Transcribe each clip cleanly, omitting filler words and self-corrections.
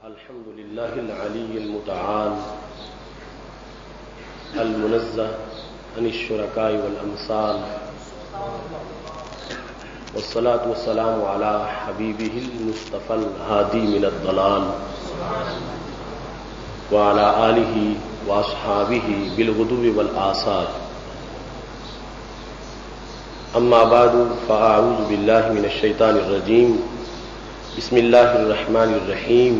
الحمد لله العلي المتعال المنزه عن الشركاء والأمثال والصلاة والسلام على حبيبه المصطفى الهادي من الضلال وعلى آله وأصحابه بالغدو والآصال. أما بعد فأعوذ بالله من الشيطان الرجيم. بسم الله الرحمن الرحيم.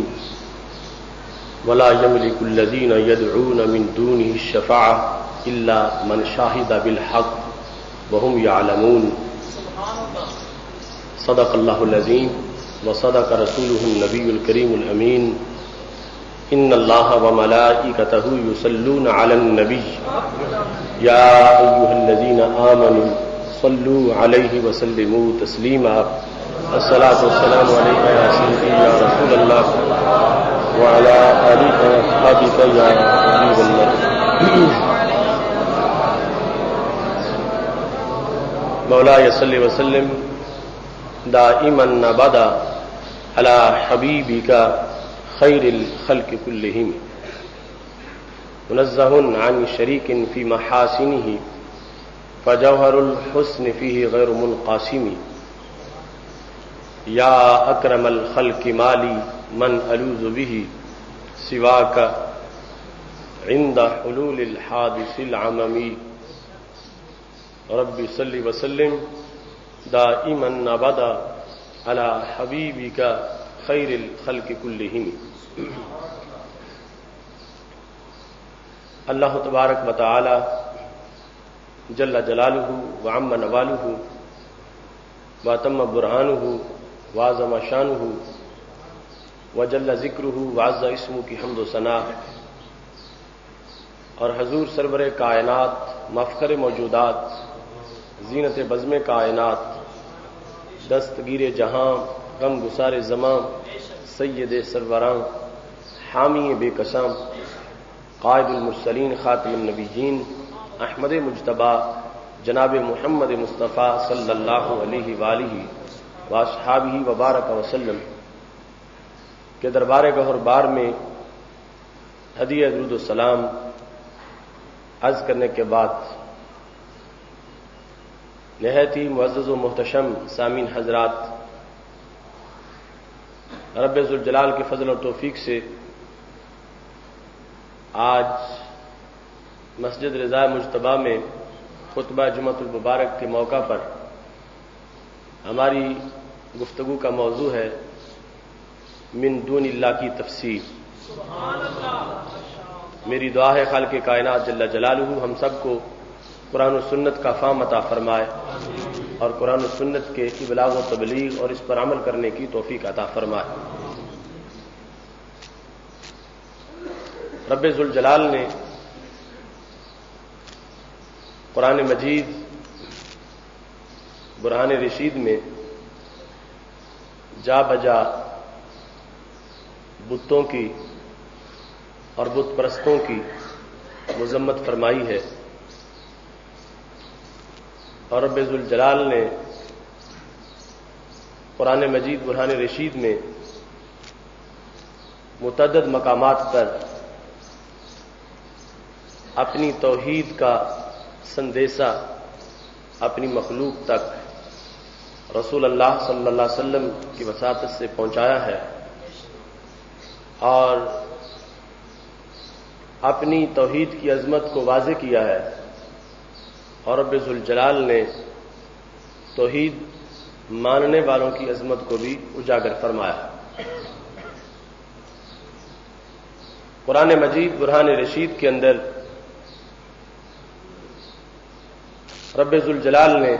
ولا يملك الذين يدعون من دونه الشفاعة إلا من شهد بالحق وهم يعلمون. صدق الله العظيم وصدق رسوله النبي الكريم الأمين. إن الله وملائكته يصلون على النبي يا أيها الذين آمنوا صلوا عليه وسلموا تسليما. الصلاة والسلام عليك يا سيدي يا رسول الله وعلى آلك وأصحابك يا حبيب الله. مولاي صل وسلم دائما أبدا على حبيبك خير الخلق كلهم منزه عن شريك في محاسنه فجوهر الحسن فيه غير منقاسم. یا اکرم الخلق مالی من الوذ به سواک عند حلول الحادث العممی. رب صل وسلم دائما ابدا على حبیبک خیر الخلق کلہم. اللہ تبارک و تعالی جل جلالہ وعم نوالہ واتم برہانہ وعظم شانہ وجل ذکرہ وعز اسمہ کی حمد و ثنا، اور حضور سرور کائنات مفخر موجودات زینت بزم کائنات دستگیر جہاں غم گسار زمان سید سروراں حامی بے قسم قائد المرسلین خاتم النبیین احمد مجتبی جناب محمد مصطفیٰ صلی اللہ علیہ وآلہ واصحابہ وبارک وسلم کے دربار گہر بار میں ہدیہ درود و سلام عرض کرنے کے بعد نہایت ہی معزز و محتشم سامعین حضرات، رب ذوالجلال کے فضل اور توفیق سے آج مسجد رضا مجتبی میں خطبہ جمعۃ المبارک کے موقع پر ہماری گفتگو کا موضوع ہے من دون اللہ کی تفسیر. میری دعا ہے خالق کائنات جل جلالہ ہم سب کو قرآن و سنت کا فہم عطا فرمائے اور قرآن و سنت کے ابلاغ و تبلیغ اور اس پر عمل کرنے کی توفیق عطا فرمائے. رب ذوالجلال نے قرآن مجید برہان رشید میں جا بجا بتوں کی اور بت پرستوں کی مذمت فرمائی ہے، اور رب ذوالجلال نے قرآن مجید برہان رشید میں متعدد مقامات پر اپنی توحید کا سندیسہ اپنی مخلوق تک رسول اللہ صلی اللہ علیہ وسلم کی وساطت سے پہنچایا ہے، اور اپنی توحید کی عظمت کو واضح کیا ہے، اور رب ذوالجلال نے توحید ماننے والوں کی عظمت کو بھی اجاگر فرمایا. قرآن مجید برہان رشید کے اندر رب ذوالجلال نے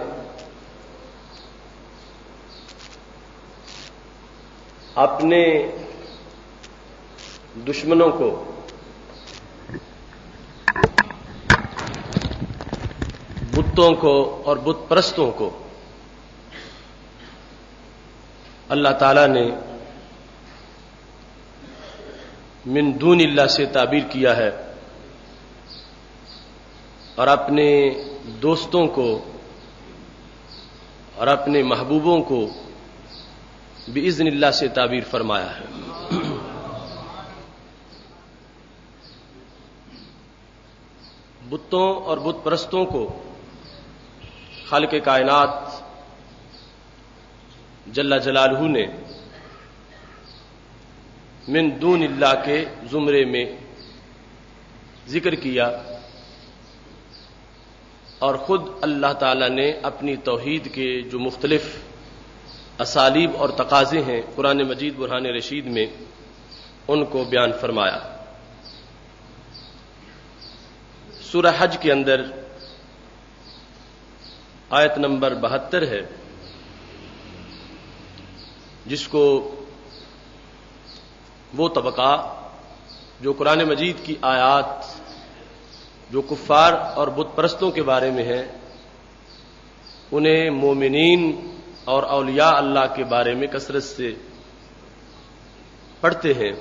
اپنے دشمنوں کو بتوں کو اور بت پرستوں کو اللہ تعالی نے من دون اللہ سے تعبیر کیا ہے، اور اپنے دوستوں کو اور اپنے محبوبوں کو بِإِذْنِ اللہ سے تعبیر فرمایا ہے. بتوں اور بت پرستوں کو خالق کائنات جل جلالہ نے من دون اللہ کے زمرے میں ذکر کیا، اور خود اللہ تعالی نے اپنی توحید کے جو مختلف اسالیب اور تقاضے ہیں قرآن مجید برہان رشید میں ان کو بیان فرمایا۔ سورہ حج کے اندر آیت نمبر 72 ہے، جس کو وہ طبقہ جو قرآن مجید کی آیات جو کفار اور بت پرستوں کے بارے میں ہیں، انہیں مومنین اور اولیاء اللہ کے بارے میں کثرت سے پڑھتے ہیں۔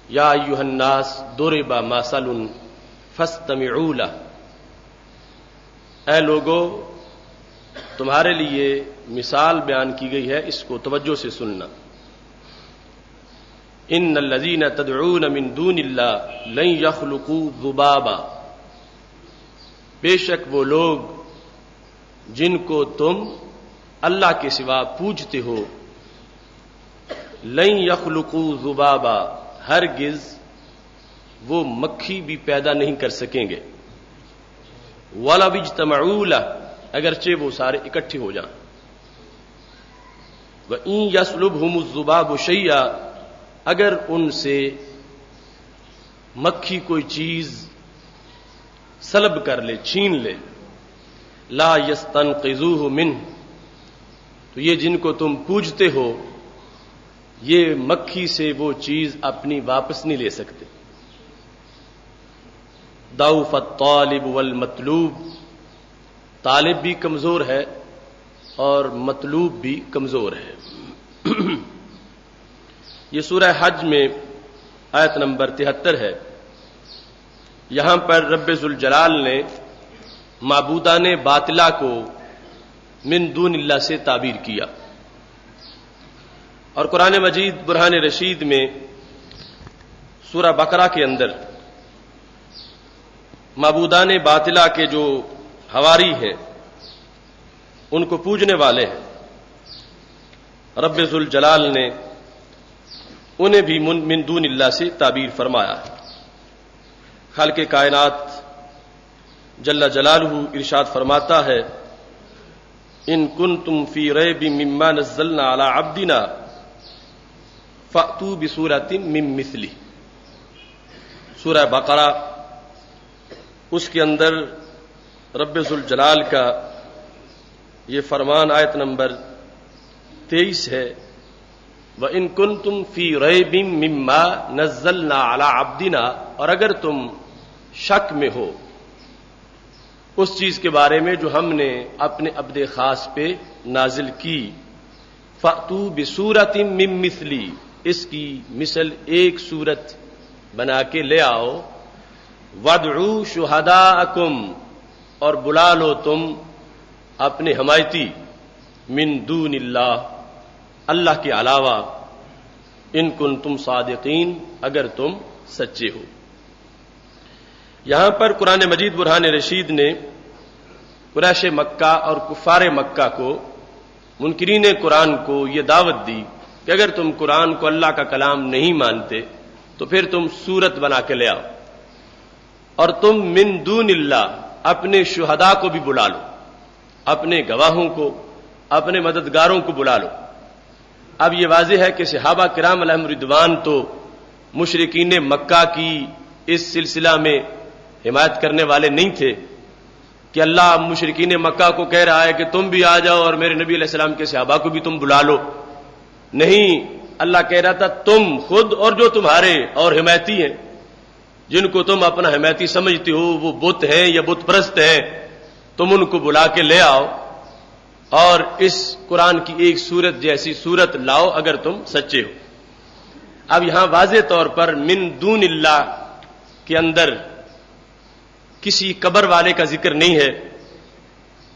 یا ایھا الناس ضرب مثل فاستمعوا لہ، اے لوگو تمہارے لیے مثال بیان کی گئی ہے، اس کو توجہ سے سننا۔ ان الذین تدعون من دون اللہ لن یخلقوا ذبابا، بے شک وہ لوگ جن کو تم اللہ کے سوا پوجتے ہو، لن یخلقوا ذبابا، ہرگز وہ مکھی بھی پیدا نہیں کر سکیں گے، وَلَوِ اجْتَمَعُوا لَهُ، اگرچہ وہ سارے اکٹھے ہو جائیں، وَإِن يَسْلُبْهُمُ الذُّبَابُ شَيْئًا، اگر ان سے مکھی کوئی چیز سلب کر لے، چھین لے، لا يَسْتَنْقِذُوهُ مِنْهُ، تو یہ جن کو تم پوجتے ہو یہ مکھی سے وہ چیز اپنی واپس نہیں لے سکتے۔ ضعف الطالب والمطلوب، طالب بھی کمزور ہے اور مطلوب بھی کمزور ہے۔ یہ سورہ حج میں آیت نمبر 73 ہے۔ یہاں پر رب ذوالجلال نے معبودان باطلہ کو من دون اللہ سے تعبیر کیا، اور قرآن مجید برہان رشید میں سورہ بقرہ کے اندر معبودان باطلہ کے جو حواری ہیں، ان کو پوجنے والے ہیں، رب ذوالجلال نے انہیں بھی من دون اللہ سے تعبیر فرمایا ہے۔ خالق کائنات جل جلالہ ارشاد فرماتا ہے، ان کنتم فی ریب مما نزلنا علی عبدنا فأتوا بسورۃ من مثلہ، سورہ بقرہ، اس کے اندر رب ذوالجلال کا یہ فرمان آیت نمبر 23 ہے، وَإِن كُنتُمْ فِي رَيْبٍ مِّمَّا نَزَّلْنَا عَلَىٰ عَبْدِنَا، اور اگر تم شک میں ہو اس چیز کے بارے میں جو ہم نے اپنے عبد خاص پہ نازل کی، فَأْتُوا بِسُورَةٍ مِّن مِّثْلِهِ، اس کی مثل ایک صورت بنا کے لے آؤ، وَادْعُوا شُهَدَاءَكُمْ، اور بلا لو تم اپنے حمایتی، من دون اللہ، اللہ کے علاوہ، ان کنتم صادقین، اگر تم سچے ہو۔ یہاں پر قرآن مجید برہان رشید نے قریش مکہ اور کفار مکہ کو، منکرین قرآن کو یہ دعوت دی کہ اگر تم قرآن کو اللہ کا کلام نہیں مانتے تو پھر تم سورت بنا کے لے آؤ، اور تم من دون اللہ اپنے شہداء کو بھی بلا لو، اپنے گواہوں کو، اپنے مددگاروں کو بلا لو۔ اب یہ واضح ہے کہ صحابہ کرام علیہم رضوان تو مشرکین مکہ کی اس سلسلہ میں حمایت کرنے والے نہیں تھے کہ اللہ مشرکین مکہ کو کہہ رہا ہے کہ تم بھی آ جاؤ اور میرے نبی علیہ السلام کے صحابہ کو بھی تم بلا لو، نہیں، اللہ کہہ رہا تھا تم خود اور جو تمہارے اور حمایتی ہیں، جن کو تم اپنا حمایتی سمجھتے ہو، وہ بت ہیں یا بت پرست ہیں، تم ان کو بلا کے لے آؤ اور اس قرآن کی ایک سورت جیسی سورت لاؤ اگر تم سچے ہو۔ اب یہاں واضح طور پر من دون اللہ کے اندر کسی قبر والے کا ذکر نہیں ہے،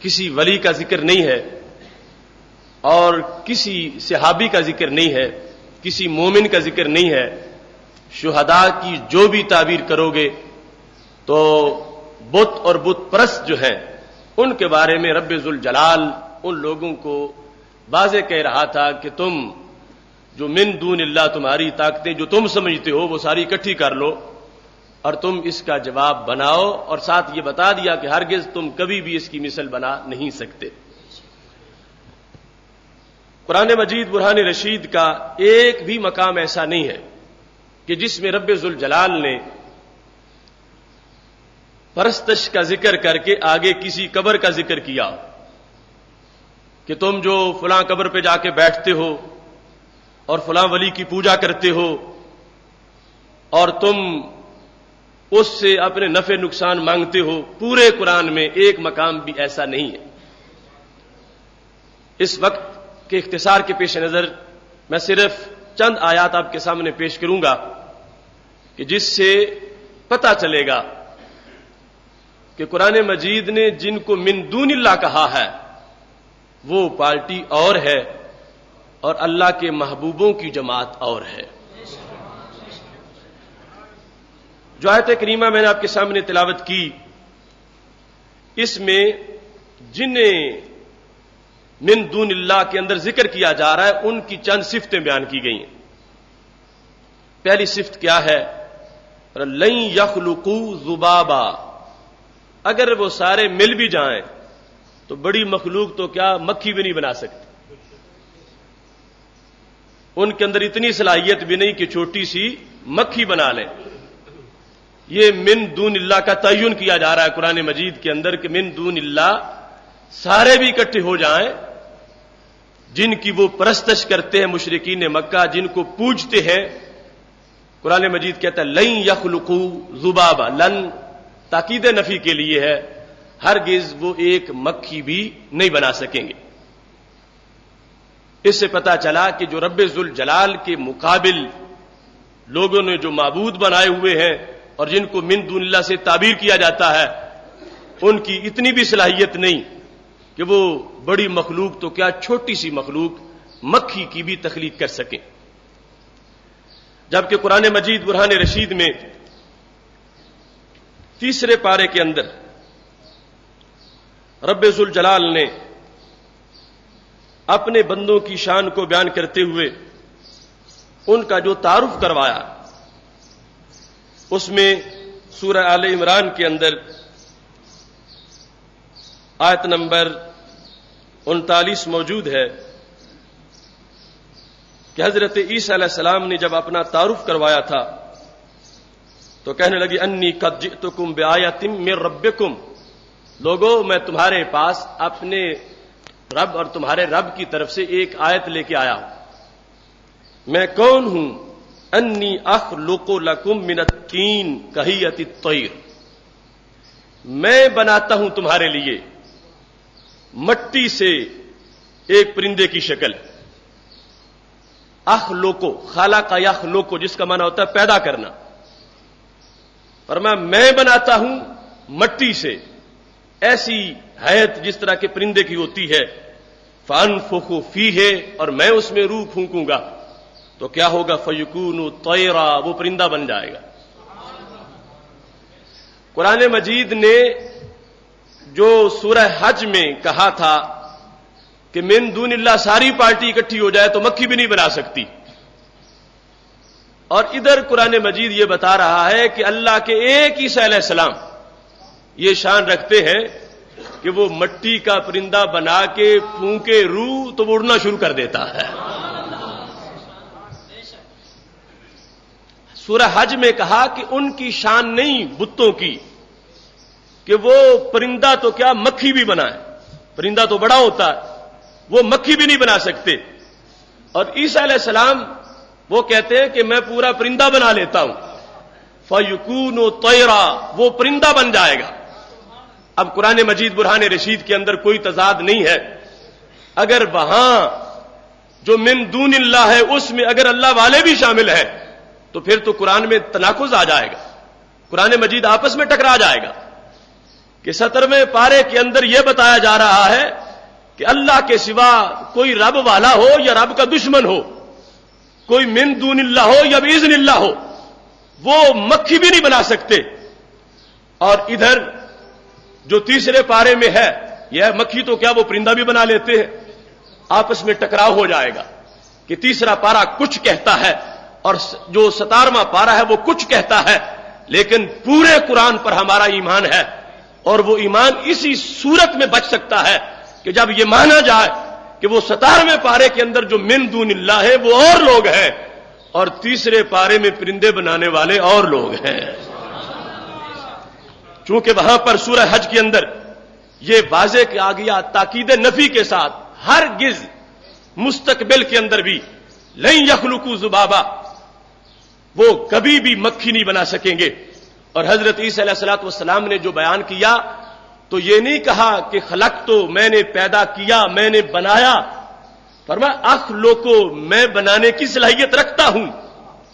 کسی ولی کا ذکر نہیں ہے، اور کسی صحابی کا ذکر نہیں ہے، کسی مومن کا ذکر نہیں ہے۔ شہداء کی جو بھی تعبیر کرو گے تو بت اور بت پرست جو ہیں ان کے بارے میں رب ذوالجلال ان لوگوں کو واضح کہہ رہا تھا کہ تم جو من دون اللہ تمہاری طاقتیں جو تم سمجھتے ہو وہ ساری اکٹھی کر لو اور تم اس کا جواب بناؤ، اور ساتھ یہ بتا دیا کہ ہرگز تم کبھی بھی اس کی مثل بنا نہیں سکتے۔ قرآن مجید برہان رشید کا ایک بھی مقام ایسا نہیں ہے کہ جس میں رب ذوالجلال نے پرستش کا ذکر کر کے آگے کسی قبر کا ذکر کیا کہ تم جو فلاں قبر پہ جا کے بیٹھتے ہو اور فلاں ولی کی پوجا کرتے ہو اور تم اس سے اپنے نفع نقصان مانگتے ہو، پورے قرآن میں ایک مقام بھی ایسا نہیں ہے۔ اس وقت کے اختصار کے پیش نظر میں صرف چند آیات آپ کے سامنے پیش کروں گا کہ جس سے پتہ چلے گا کہ قرآن مجید نے جن کو من دون اللہ کہا ہے وہ پارٹی اور ہے اور اللہ کے محبوبوں کی جماعت اور ہے۔ جو آیت کریمہ میں نے آپ کے سامنے تلاوت کی، اس میں جنہیں من دون اللہ کے اندر ذکر کیا جا رہا ہے ان کی چند صفتیں بیان کی گئی ہیں۔ پہلی صفت کیا ہے؟ لن یخلقوا ذبابا، اگر وہ سارے مل بھی جائیں تو بڑی مخلوق تو کیا مکھی بھی نہیں بنا سکتی، ان کے اندر اتنی صلاحیت بھی نہیں کہ چھوٹی سی مکھی بنا لیں۔ یہ من دون اللہ کا تعین کیا جا رہا ہے قرآن مجید کے اندر کہ من دون اللہ سارے بھی اکٹھے ہو جائیں، جن کی وہ پرستش کرتے ہیں مشرکین مکہ، جن کو پوجتے ہیں، قرآن مجید کہتا ہے لن یخلقوا ذبابا، لن تاکید نفی کے لیے ہے، ہرگز وہ ایک مکھی بھی نہیں بنا سکیں گے۔ اس سے پتا چلا کہ جو رب ذوالجلال کے مقابل لوگوں نے جو معبود بنائے ہوئے ہیں اور جن کو من دون اللہ سے تعبیر کیا جاتا ہے، ان کی اتنی بھی صلاحیت نہیں کہ وہ بڑی مخلوق تو کیا چھوٹی سی مخلوق مکھی کی بھی تخلیق کر سکیں۔ جبکہ قرآن مجید برہان رشید میں تیسرے پارے کے اندر رب ذوالجلال نے اپنے بندوں کی شان کو بیان کرتے ہوئے ان کا جو تعارف کروایا، اس میں سورہ آل عمران کے اندر آیت نمبر 39 موجود ہے کہ حضرت عیسیٰ علیہ السلام نے جب اپنا تعارف کروایا تھا تو کہنے لگی انی قد جئتکم بآیۃ من ربکم، لوگو میں تمہارے پاس اپنے رب اور تمہارے رب کی طرف سے ایک آیت لے کے آیا ہوں۔ میں کون ہوں؟ انی اخلق لکم من الطین کہیۃ الطیر، میں بناتا ہوں تمہارے لیے مٹی سے ایک پرندے کی شکل۔ اخلقو، خلق یخلقو، جس کا معنی ہوتا ہے پیدا کرنا، فرمایا میں بناتا ہوں مٹی سے ایسی حیت جس طرح کے پرندے کی ہوتی ہے، فانفخ فیہ، اور میں اس میں روح پھونکوں گا تو کیا ہوگا؟ فیکون طیرا، وہ پرندہ بن جائے گا۔ قرآن مجید نے جو سورہ حج میں کہا تھا کہ من دون اللہ ساری پارٹی اکٹھی ہو جائے تو مکھی بھی نہیں بنا سکتی، اور ادھر قرآن مجید یہ بتا رہا ہے کہ اللہ کے ایک عیسیٰ علیہ السلام یہ شان رکھتے ہیں کہ وہ مٹی کا پرندہ بنا کے پھونکے روح تو وہ اڑنا شروع کر دیتا ہے۔ سورہ حج میں کہا کہ ان کی شان نہیں بتوں کی کہ وہ پرندہ تو کیا مکھی بھی بنائے، پرندہ تو بڑا ہوتا ہے، وہ مکھی بھی نہیں بنا سکتے، اور عیسیٰ علیہ السلام وہ کہتے ہیں کہ میں پورا پرندہ بنا لیتا ہوں، فیکون طیرا، وہ پرندہ بن جائے گا۔ اب قرآن مجید برہان رشید کے اندر کوئی تضاد نہیں ہے، اگر وہاں جو من دون اللہ ہے اس میں اگر اللہ والے بھی شامل ہیں تو پھر تو قرآن میں تناقض آ جائے گا، قرآن مجید آپس میں ٹکرا جائے گا کہ 17ویں پارے کے اندر یہ بتایا جا رہا ہے کہ اللہ کے سوا کوئی رب والا ہو یا رب کا دشمن ہو، کوئی من دون اللہ ہو یا باذن اللہ ہو، وہ مکھی بھی نہیں بنا سکتے، اور ادھر جو تیسرے پارے میں ہے یہ مکھی تو کیا وہ پرندہ بھی بنا لیتے ہیں، آپس میں ٹکراؤ ہو جائے گا کہ تیسرا پارا کچھ کہتا ہے اور جو 17واں پارا ہے وہ کچھ کہتا ہے، لیکن پورے قرآن پر ہمارا ایمان ہے، اور وہ ایمان اسی صورت میں بچ سکتا ہے کہ جب یہ مانا جائے کہ وہ 17ویں پارے کے اندر جو من دون اللہ ہے وہ اور لوگ ہیں، اور تیسرے پارے میں پرندے بنانے والے اور لوگ ہیں۔ چونکہ وہاں پر سورہ حج کے اندر یہ واضح آ گیا تاکید نفی کے ساتھ، ہرگز مستقبل کے اندر بھی لن یخلقوا ذبابا، وہ کبھی بھی مکھی نہیں بنا سکیں گے۔ اور حضرت عیسیٰ علیہ الصلوۃ والسلام نے جو بیان کیا تو یہ نہیں کہا کہ خلق تو میں نے پیدا کیا، میں نے بنایا، فرمایا اخلقو میں بنانے کی صلاحیت رکھتا ہوں،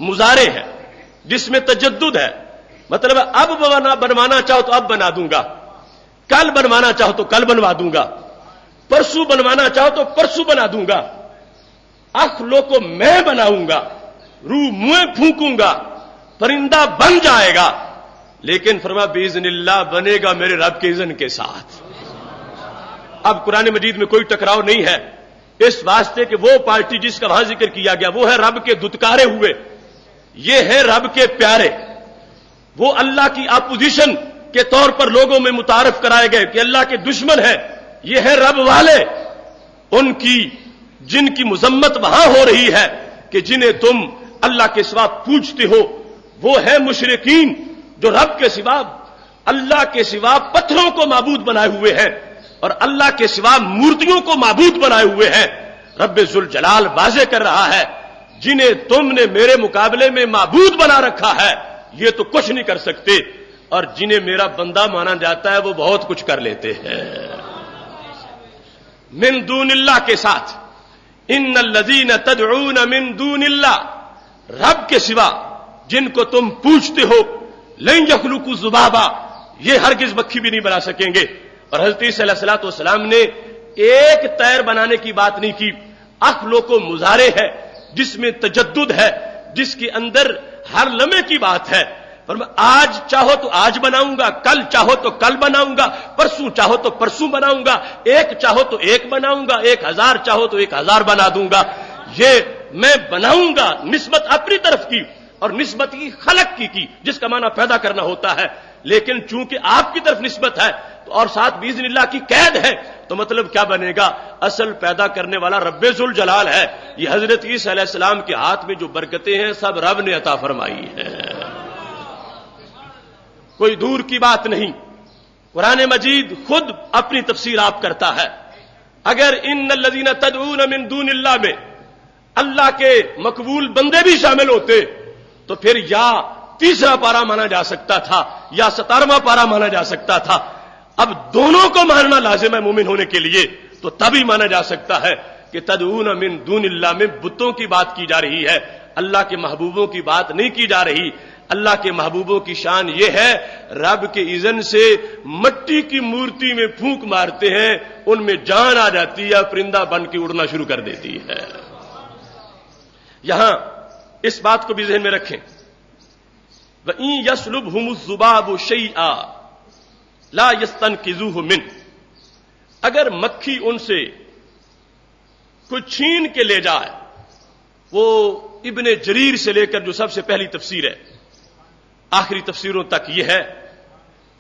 مضارع ہے جس میں تجدد ہے، مطلب اب بنوانا چاہو تو اب بنا دوں گا، کل بنوانا چاہو تو کل بنوا دوں گا، پرسوں بنوانا چاہو تو پرسوں بنا دوں گا، اخلقو میں بناؤں گا، روح منہ پھونکوں گا، پرندہ بن جائے گا، لیکن فرما باذن اللہ بنے گا میرے رب کے اذن کے ساتھ۔ اب قرآن مجید میں کوئی ٹکراؤ نہیں ہے اس واسطے کہ وہ پارٹی جس کا وہاں ذکر کیا گیا وہ ہے رب کے دتکارے ہوئے، یہ ہے رب کے پیارے، وہ اللہ کی اپوزیشن کے طور پر لوگوں میں متعارف کرائے گئے کہ اللہ کے دشمن ہیں، یہ ہے رب والے، ان کی جن کی مذمت وہاں ہو رہی ہے کہ جنہیں تم اللہ کے سوا پوجتے ہو، وہ ہے مشرکین جو رب کے سوا اللہ کے سوا پتھروں کو معبود بنائے ہوئے ہیں اور اللہ کے سوا مورتیوں کو معبود بنائے ہوئے ہیں۔ رب ذوالجلال واضح کر رہا ہے جنہیں تم نے میرے مقابلے میں معبود بنا رکھا ہے یہ تو کچھ نہیں کر سکتے، اور جنہیں میرا بندہ مانا جاتا ہے وہ بہت کچھ کر لیتے ہیں۔ من دون اللہ کے ساتھ ان الذین تدعون من دون اللہ، رب کے سوا جن کو تم پوچھتے ہو، لن یخلقوا ذبابا، یہ ہرگز مکھی بھی نہیں بنا سکیں گے۔ اور حضرت عیسیٰ علیہ الصلوۃ والسلام نے ایک طیر بنانے کی بات نہیں کی، اخلقو مضارع ہے جس میں تجدد ہے، جس کے اندر ہر لمحے کی بات ہے، آج چاہو تو آج بناؤں گا، کل چاہو تو کل بناؤں گا، پرسوں چاہو تو پرسوں بناؤں گا، ایک چاہو تو ایک بناؤں گا، 1000 چاہو تو 1000 بنا دوں گا، یہ میں بناؤں گا نسبت اپنی طرف کی اور نسبت کی خلق کی جس کا معنی پیدا کرنا ہوتا ہے، لیکن چونکہ آپ کی طرف نسبت ہے تو اور ساتھ باذن اللہ کی قید ہے تو مطلب کیا بنے گا، اصل پیدا کرنے والا رب ذوالجلال ہے۔ یہ حضرت عیسیٰ علیہ السلام کے ہاتھ میں جو برکتیں ہیں سب رب نے عطا فرمائی ہیں، کوئی دور کی بات نہیں۔ قرآن مجید خود اپنی تفسیر آپ کرتا ہے۔ اگر ان الذین تدعون من دون اللہ میں اللہ کے مقبول بندے بھی شامل ہوتے تو پھر یا تیسرا پارا مانا جا سکتا تھا یا 17واں پارا مانا جا سکتا تھا، اب دونوں کو ماننا لازم ہے مومن ہونے کے لیے، تو تبھی مانا جا سکتا ہے کہ تدعون من دون اللہ میں بتوں کی بات کی جا رہی ہے، اللہ کے محبوبوں کی بات نہیں کی جا رہی۔ اللہ کے محبوبوں کی شان یہ ہے رب کے اذن سے مٹی کی مورتی میں پھونک مارتے ہیں، ان میں جان آ جاتی ہے، پرندہ بن کے اڑنا شروع کر دیتی ہے۔ یہاں اس بات کو بھی ذہن میں رکھیں، وَإِن يَسْلُبْهُمُ الذُّبَابُ شَيْئًا لَا يَسْتَنْقِذُوهُ مِنْهُ، اگر مکھی ان سے کچھ چھین کے لے جائے، وہ ابن جریر سے لے کر جو سب سے پہلی تفسیر ہے آخری تفسیروں تک یہ ہے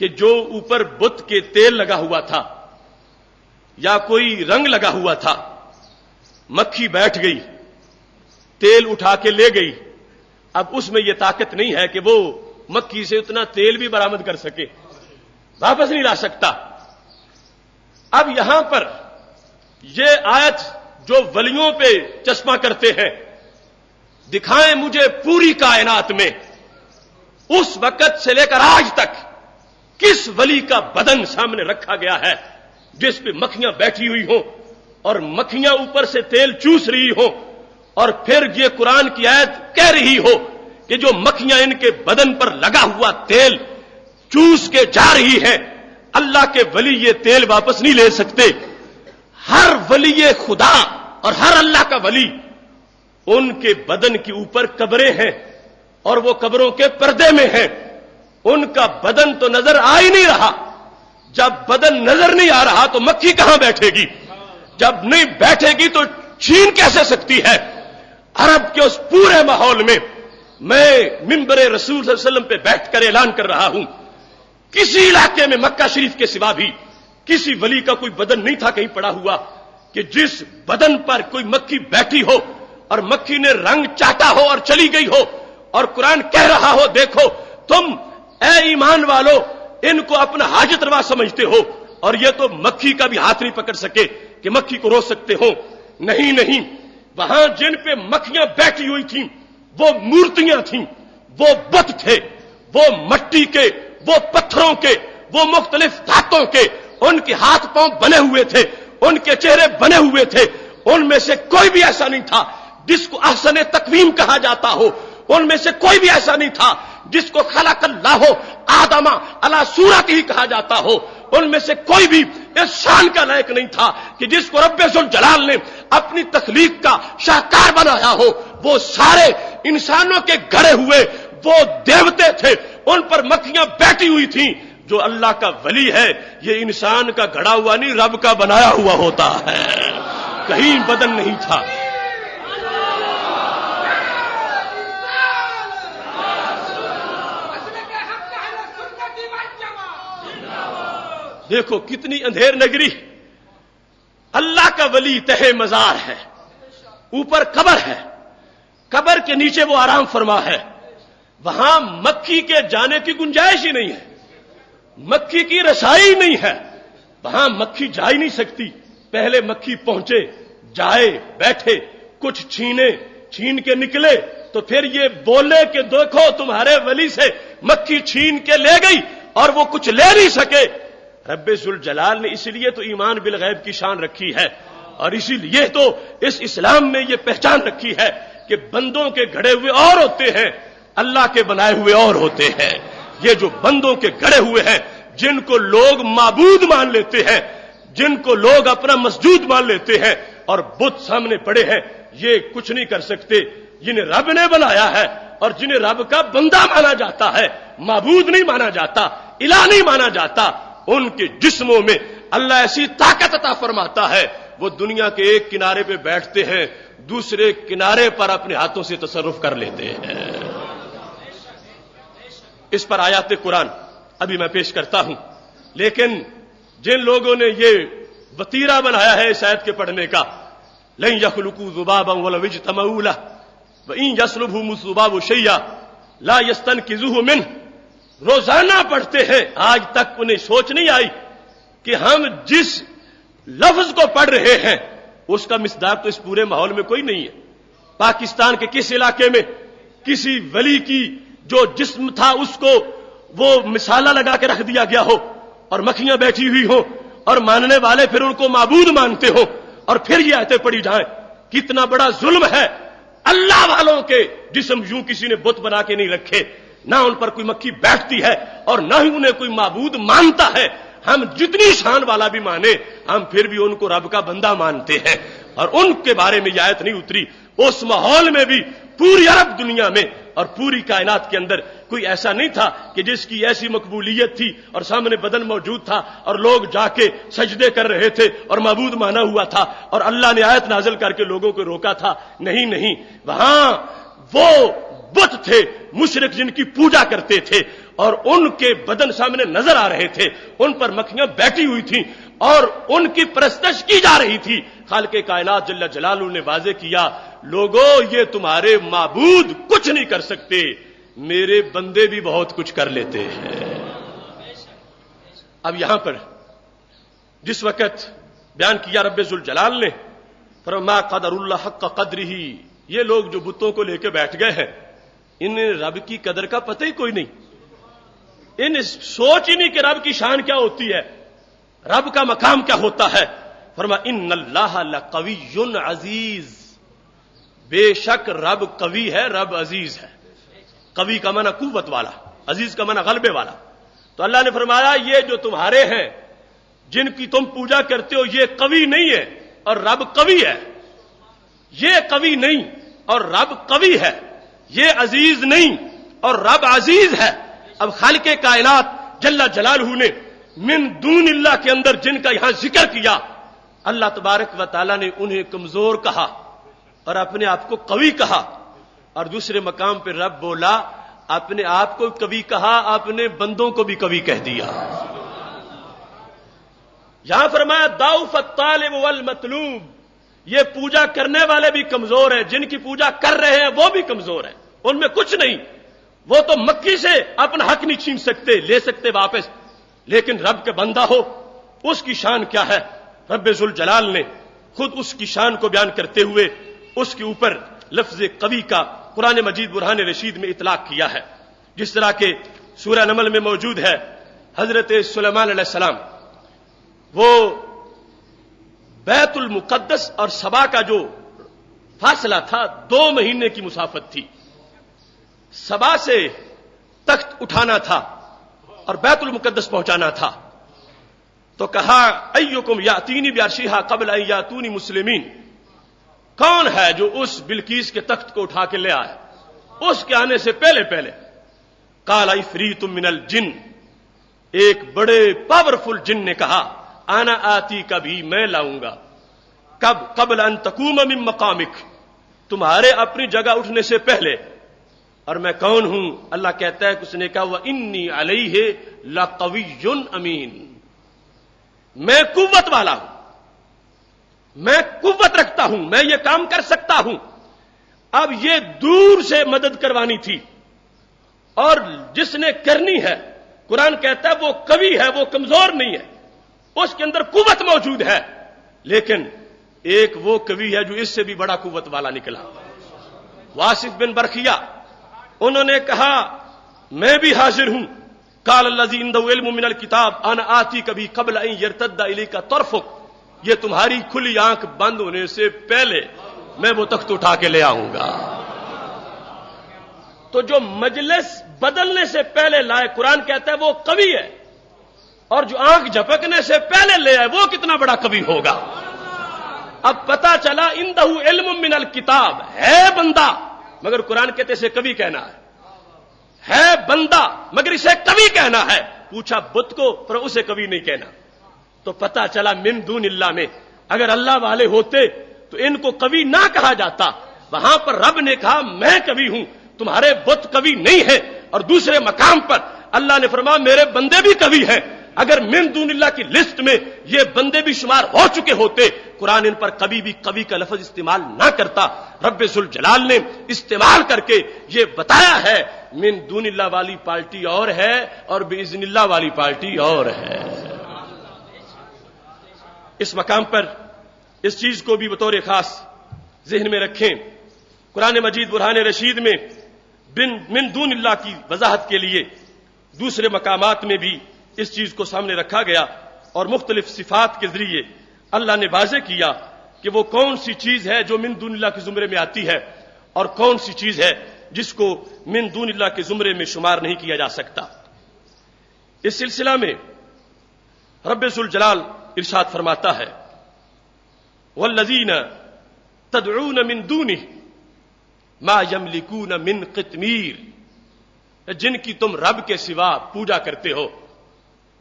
کہ جو اوپر بت کے تیل لگا ہوا تھا یا کوئی رنگ لگا ہوا تھا، مکھی بیٹھ گئی، تیل اٹھا کے لے گئی، اب اس میں یہ طاقت نہیں ہے کہ وہ مکھی سے اتنا تیل بھی برآمد کر سکے، واپس نہیں لا سکتا۔ اب یہاں پر یہ آیت جو ولیوں پہ چشمہ کرتے ہیں، دکھائیں مجھے پوری کائنات میں اس وقت سے لے کر آج تک کس ولی کا بدن سامنے رکھا گیا ہے جس پہ مکھیاں بیٹھی ہوئی ہوں اور مکھیاں اوپر سے تیل چوس رہی ہوں، اور پھر یہ قرآن کی آیت کہہ رہی ہو کہ جو مکھیاں ان کے بدن پر لگا ہوا تیل چوس کے جا رہی ہیں، اللہ کے ولی یہ تیل واپس نہیں لے سکتے۔ ہر ولی خدا اور ہر اللہ کا ولی ان کے بدن کے اوپر قبریں ہیں اور وہ قبروں کے پردے میں ہیں، ان کا بدن تو نظر آ ہی نہیں رہا. جب بدن نظر نہیں آ رہا تو مکھی کہاں بیٹھے گی؟ جب نہیں بیٹھے گی تو چھین کیسے سکتی ہے؟ عرب کے اس پورے ماحول میں میں منبر رسول صلی اللہ علیہ وسلم پہ بیٹھ کر اعلان کر رہا ہوں، کسی علاقے میں مکہ شریف کے سوا بھی کسی ولی کا کوئی بدن نہیں تھا کہیں پڑا ہوا کہ جس بدن پر کوئی مکھی بیٹھی ہو اور مکھی نے رنگ چاٹا ہو اور چلی گئی ہو اور قرآن کہہ رہا ہو دیکھو تم اے ایمان والو ان کو اپنا حاجت روا سمجھتے ہو اور یہ تو مکھی کا بھی ہاتھ نہیں پکڑ سکے کہ مکھی کو روک سکتے ہو. نہیں، وہاں جن پہ مکھیاں بیٹھی ہوئی تھیں وہ مورتیاں تھیں، وہ بت تھے، وہ مٹی کے، وہ پتھروں کے، وہ مختلف دھاتوں کے، ان کے ہاتھ پاؤں بنے ہوئے تھے، ان کے چہرے بنے ہوئے تھے. ان میں سے کوئی بھی ایسا نہیں تھا جس کو احسن تقویم کہا جاتا ہو. ان میں سے کوئی بھی ایسا نہیں تھا جس کو خلق اللہ آدم علی صورت ہی کہا جاتا ہو. ان میں سے کوئی بھی اس شان کا لائق نہیں تھا کہ جس کو رب ذوالجلال نے اپنی تخلیق کا شاہکار بنایا ہو. وہ سارے انسانوں کے گھڑے ہوئے وہ دیوتے تھے، ان پر مکھیاں بیٹھی ہوئی تھیں. جو اللہ کا ولی ہے یہ انسان کا گھڑا ہوا نہیں، رب کا بنایا ہوا ہوتا ہے، کہیں بدن نہیں تھا. دیکھو کتنی اندھیر نگری. اللہ کا ولی تہے مزار ہے، اوپر قبر ہے، قبر کے نیچے وہ آرام فرما ہے. وہاں مکھی کے جانے کی گنجائش ہی نہیں ہے، مکھی کی رسائی نہیں ہے، وہاں مکھی جا ہی نہیں سکتی. پہلے مکھی پہنچے، جائے، بیٹھے، کچھ چھین کے نکلے تو پھر یہ بولے کہ دیکھو تمہارے ولی سے مکھی چھین کے لے گئی اور وہ کچھ لے نہیں سکے. رب ذوالجلال نے اس لیے تو ایمان بالغیب کی شان رکھی ہے اور اسی لیے تو اس اسلام میں یہ پہچان رکھی ہے کہ بندوں کے گھڑے ہوئے اور ہوتے ہیں، اللہ کے بنائے ہوئے اور ہوتے ہیں. یہ جو بندوں کے گھڑے ہوئے ہیں، جن کو لوگ معبود مان لیتے ہیں، جن کو لوگ اپنا مسجود مان لیتے ہیں اور بت سامنے پڑے ہیں، یہ کچھ نہیں کر سکتے. جنہیں رب نے بنایا ہے اور جنہیں رب کا بندہ مانا جاتا ہے، معبود نہیں مانا جاتا، الہ نہیں مانا جاتا، ان کے جسموں میں اللہ ایسی طاقت عطا فرماتا ہے وہ دنیا کے ایک کنارے پہ بیٹھتے ہیں، دوسرے کنارے پر اپنے ہاتھوں سے تصرف کر لیتے ہیں. اس پر آیات قرآن ابھی میں پیش کرتا ہوں، لیکن جن لوگوں نے یہ وتیرہ بنایا ہے اس آیت کے پڑھنے کا، لن یخلقوا ذبابا ولو اجتمعوا له وان یسلبهم الذباب شیئا لا یستنقذوه منه، روزانہ پڑھتے ہیں، آج تک انہیں سوچ نہیں آئی کہ ہم جس لفظ کو پڑھ رہے ہیں اس کا مصداق تو اس پورے ماحول میں کوئی نہیں ہے. پاکستان کے کس علاقے میں کسی ولی کی جو جسم تھا اس کو وہ مسالہ لگا کے رکھ دیا گیا ہو اور مکھیاں بیٹھی ہوئی ہوں اور ماننے والے پھر ان کو معبود مانتے ہو اور پھر یہ آیتیں پڑھی جائیں. کتنا بڑا ظلم ہے. اللہ والوں کے جسم یوں کسی نے بت بنا کے نہیں رکھے، نہ ان پر کوئی مکھی بیٹھتی ہے اور نہ ہی انہیں کوئی معبود مانتا ہے. ہم جتنی شان والا بھی مانے ہم پھر بھی ان کو رب کا بندہ مانتے ہیں اور ان کے بارے میں یہ آیت نہیں اتری. اس ماحول میں بھی پوری عرب دنیا میں اور پوری کائنات کے اندر کوئی ایسا نہیں تھا کہ جس کی ایسی مقبولیت تھی اور سامنے بدن موجود تھا اور لوگ جا کے سجدے کر رہے تھے اور معبود مانا ہوا تھا اور اللہ نے آیت نازل کر کے لوگوں کو روکا تھا. نہیں، وہاں وہ بت تھے مشرک جن کی پوجا کرتے تھے اور ان کے بدن سامنے نظر آ رہے تھے، ان پر مکھیاں بیٹھی ہوئی تھیں اور ان کی پرستش کی جا رہی تھی. خالق کائنات جل جلالہ نے واضح کیا، لوگوں یہ تمہارے معبود کچھ نہیں کر سکتے، میرے بندے بھی بہت کچھ کر لیتے ہیں. اب یہاں پر جس وقت بیان کیا رب ذوالجلال نے فرما قدر اللہ حق قدرہ، یہ لوگ جو بتوں کو لے کے بیٹھ گئے ہیں انہیں رب کی قدر کا پتہ ہی کوئی نہیں، انہیں سوچ ہی نہیں کہ رب کی شان کیا ہوتی ہے، رب کا مقام کیا ہوتا ہے. فرما ان اللہ لقوی عزیز، بے شک رب قوی ہے، رب عزیز ہے. قوی کا معنی قوت والا، عزیز کا معنی غلبے والا. تو اللہ نے فرمایا یہ جو تمہارے ہیں جن کی تم پوجا کرتے ہو یہ قوی نہیں ہے اور رب قوی ہے. یہ قوی نہیں اور رب قوی ہے، یہ عزیز نہیں اور رب عزیز ہے. اب خالق کائنات جل جلالہ نے من دون اللہ کے اندر جن کا یہاں ذکر کیا، اللہ تبارک و تعالی نے انہیں کمزور کہا اور اپنے آپ کو قوی کہا، اور دوسرے مقام پہ رب بولا اپنے آپ کو قوی کہا، اپنے بندوں کو بھی قوی کہہ دیا۔ یہاں فرمایا ضعف الطالب والمطلوب، یہ پوجا کرنے والے بھی کمزور ہیں، جن کی پوجا کر رہے ہیں وہ بھی کمزور ہیں، ان میں کچھ نہیں، وہ تو مکی سے اپنا حق نہیں چھین سکتے، لے سکتے واپس، لیکن رب کے بندہ ہو اس کی شان کیا ہے؟ رب ذوالجلال نے خود اس کی شان کو بیان کرتے ہوئے اس کے اوپر لفظ قوی کا قرآن مجید برہان رشید میں اطلاق کیا ہے، جس طرح کہ سورہ نمل میں موجود ہے۔ حضرت سلیمان علیہ السلام وہ بیت المقدس اور سبا کا جو فاصلہ تھا 2 مہینے کی مسافت تھی، سبا سے تخت اٹھانا تھا اور بیت المقدس پہنچانا تھا، تو کہا ایکم یاتینی بعرشھا قبل ان یاتونی مسلمین، کون ہے جو اس بلقیس کے تخت کو اٹھا کے لے آئے اس کے آنے سے پہلے پہلے؟ قال عفریت من الجن، ایک بڑے پاورفل جن نے کہا انا آتی کا بھی میں لاؤں گا، کب؟ قبل ان تقوم من مقامک، تمہارے اپنی جگہ اٹھنے سے پہلے، اور میں کون ہوں؟ اللہ کہتا ہے کہ اس نے کہا وانی علیہ لقوی امین، میں قوت والا ہوں، میں قوت رکھتا ہوں، میں یہ کام کر سکتا ہوں۔ اب یہ دور سے مدد کروانی تھی، اور جس نے کرنی ہے قرآن کہتا ہے وہ قوی ہے، وہ کمزور نہیں ہے، اس کے اندر قوت موجود ہے، لیکن ایک وہ قوی ہے جو اس سے بھی بڑا قوت والا نکلا، واصف بن برخیہ، انہوں نے کہا میں بھی حاضر ہوں۔ قال الذی عنده علم من الکتاب انا آتیک بھی قبل ان یرتد الیک طرفک، یہ تمہاری کھلی آنکھ بند ہونے سے پہلے میں وہ تخت اٹھا کے لے آؤں گا۔ تو جو مجلس بدلنے سے پہلے لائے قرآن کہتا ہے وہ قوی ہے، اور جو آنکھ جھپکنے سے پہلے لے آئے وہ کتنا بڑا قوی ہوگا۔ اب پتا چلا عنده علم من الکتاب، ہے بندہ مگر قرآن کہتے اسے قوی کہنا ہے بندہ مگر اسے قوی کہنا ہے، پوچھا بت کو پر اسے قوی نہیں کہنا، تو پتا چلا من دون اللہ میں اگر اللہ والے ہوتے تو ان کو قوی نہ کہا جاتا، وہاں پر رب نے کہا میں قوی ہوں، تمہارے بت قوی نہیں ہے، اور دوسرے مقام پر اللہ نے فرمایا میرے بندے بھی قوی ہیں۔ اگر من دون اللہ کی لسٹ میں یہ بندے بھی شمار ہو چکے ہوتے قرآن ان پر کبھی بھی قوی کا لفظ استعمال نہ کرتا۔ رب ذوالجلال نے استعمال کر کے یہ بتایا ہے من دون اللہ والی پارٹی اور ہے اور باذن اللہ والی پارٹی اور ہے۔ اس مقام پر اس چیز کو بھی بطور خاص ذہن میں رکھیں، قرآن مجید برہان رشید میں من دون اللہ کی وضاحت کے لیے دوسرے مقامات میں بھی اس چیز کو سامنے رکھا گیا، اور مختلف صفات کے ذریعے اللہ نے واضح کیا کہ وہ کون سی چیز ہے جو من دون اللہ کے زمرے میں آتی ہے اور کون سی چیز ہے جس کو من دون اللہ کے زمرے میں شمار نہیں کیا جا سکتا۔ اس سلسلہ میں رب ذوالجلال ارشاد فرماتا ہے والذین تدعون من دونہ ما یملکون من قطمیر، جن کی تم رب کے سوا پوجا کرتے ہو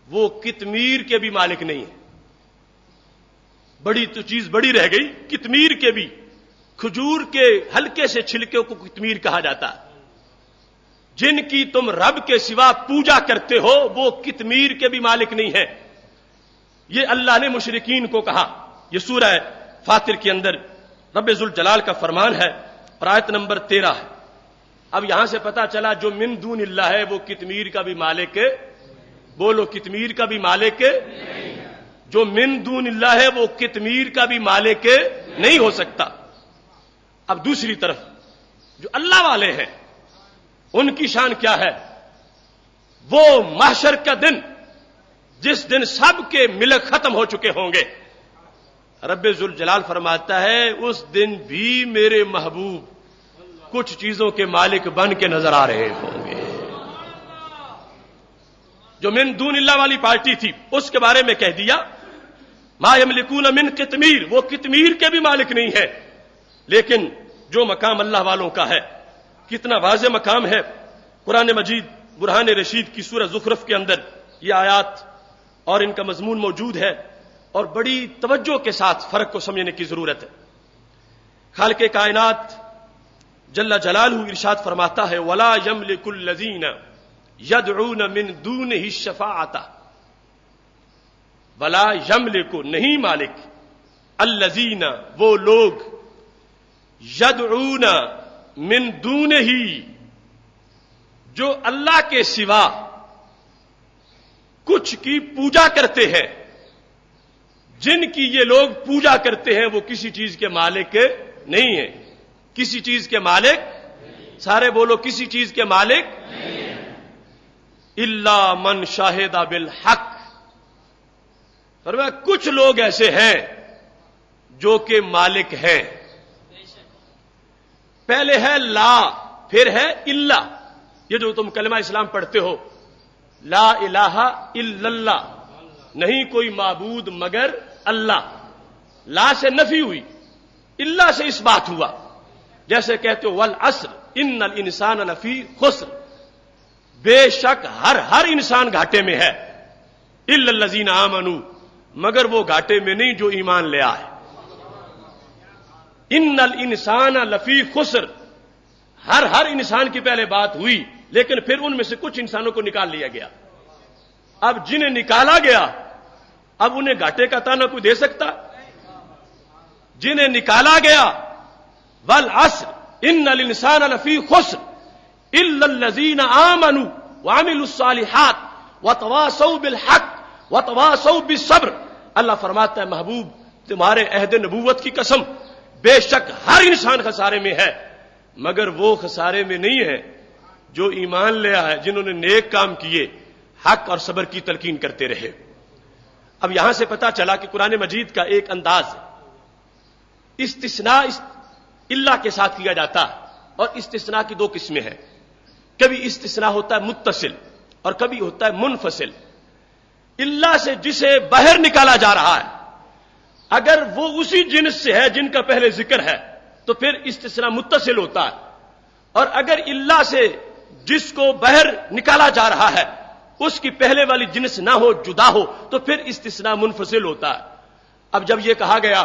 وہ قطمیر کے بھی مالک نہیں ہیں۔ بڑی تو چیز بڑی رہ گئی، قطمیر کے بھی، کھجور کے ہلکے سے چھلکے کو قطمیر کہا جاتا ہے۔ جن کی تم رب کے سوا پوجا کرتے ہو وہ قطمیر کے بھی مالک نہیں ہیں۔ یہ اللہ نے مشرکین کو کہا، یہ سورہ فاطر کے اندر رب ذوالجلال کا فرمان ہے اور آیت نمبر 13 ہے۔ اب یہاں سے پتا چلا جو من دون اللہ ہے وہ قطمیر کا بھی مالک ہے، بولو قطمیر کا بھی مالک ہے، جو من دون اللہ ہے وہ قطمیر کا بھی مالک نہیں ہو سکتا۔ اب دوسری طرف جو اللہ والے ہیں ان کی شان کیا ہے؟ وہ محشر کا دن جس دن سب کے ملک ختم ہو چکے ہوں گے، رب ذوالجلال فرماتا ہے اس دن بھی میرے محبوب کچھ چیزوں کے مالک بن کے نظر آ رہے ہوں گے۔ جو من دون اللہ والی پارٹی تھی اس کے بارے میں کہہ دیا ما یملکون من قطمیر، وہ قطمیر کے بھی مالک نہیں ہے، لیکن جو مقام اللہ والوں کا ہے کتنا واضح مقام ہے۔ قرآن مجید برہان رشید کی سورہ زخرف کے اندر یہ آیات اور ان کا مضمون موجود ہے، اور بڑی توجہ کے ساتھ فرق کو سمجھنے کی ضرورت ہے۔ خالق کائنات جل جلالہ ارشاد فرماتا ہے وَلَا يَمْلِكُ الَّذِينَ يَدْعُونَ مِن دُونِهِ الشَّفَاعَةَ، وَلَا يَمْلِكُ نہیں مالک، الَّذِينَ وہ لوگ، يَدْعُونَ مِن دُونِهِ جو اللہ کے سوا کچھ کی پوجا کرتے ہیں، جن کی یہ لوگ پوجا کرتے ہیں وہ کسی چیز کے مالک نہیں ہیں، کسی چیز کے مالک، سارے بولو کسی چیز کے مالک الا من شاہد بالحق، فرمایا کچھ لوگ ایسے ہیں جو کہ مالک ہیں۔ پہلے ہے لا، پھر ہے الا، یہ جو تم کلمہ اسلام پڑھتے ہو، لا الہ الا اللہ، نہیں کوئی معبود مگر اللہ، لا سے نفی ہوئی، اللہ سے اس بات ہوا، جیسے کہتے ہو والعصر ان الانسان لفی خسر، بے شک ہر انسان گھاٹے میں ہے، الا الذین آمنوا مگر وہ گھاٹے میں نہیں جو ایمان لے آئے، ان الانسان لفی خسر، ہر انسان کی پہلے بات ہوئی، لیکن پھر ان میں سے کچھ انسانوں کو نکال لیا گیا۔ اب جنہیں نکالا گیا اب انہیں گھاٹے کا تانا کوئی دے سکتا؟ جنہیں نکالا گیا والعصر ان الانسان لفی خسر الا الذین آمنوا وعملوا الصالحات وتواصوا بالحق وتواصوا بالصبر، اللہ فرماتا ہے محبوب تمہارے عہد نبوت کی قسم، بے شک ہر انسان خسارے میں ہے مگر وہ خسارے میں نہیں ہے جو ایمان لے آئے، جنہوں نے نیک کام کیے، حق اور صبر کی تلقین کرتے رہے۔ اب یہاں سے پتا چلا کہ قرآن مجید کا ایک انداز استثناء اللہ کے ساتھ کیا جاتا ہے، اور استثناء کی دو قسمیں ہیں، کبھی استثناء ہوتا ہے متصل اور کبھی ہوتا ہے منفصل۔ اللہ سے جسے باہر نکالا جا رہا ہے اگر وہ اسی جنس سے ہے جن کا پہلے ذکر ہے تو پھر استثناء متصل ہوتا ہے، اور اگر اللہ سے جس کو باہر نکالا جا رہا ہے اس کی پہلے والی جنس نہ ہو، جدا ہو، تو پھر استثناء منفصل ہوتا ہے۔ اب جب یہ کہا گیا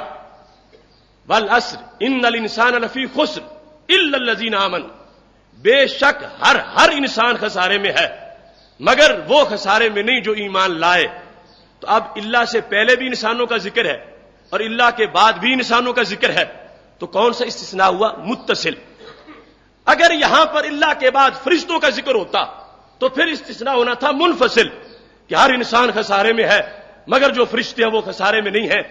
والعصر ان الانسان لفی خسر الا الذین آمنوا، بے شک ہر انسان خسارے میں ہے مگر وہ خسارے میں نہیں جو ایمان لائے، تو اب اللہ سے پہلے بھی انسانوں کا ذکر ہے اور اللہ کے بعد بھی انسانوں کا ذکر ہے، تو کون سا استثناء ہوا؟ متصل۔ اگر یہاں پر اللہ کے بعد فرشتوں کا ذکر ہوتا تو پھر استثناء ہونا تھا منفصل، کہ ہر انسان خسارے میں ہے مگر جو فرشتے ہیں وہ خسارے میں نہیں ہیں،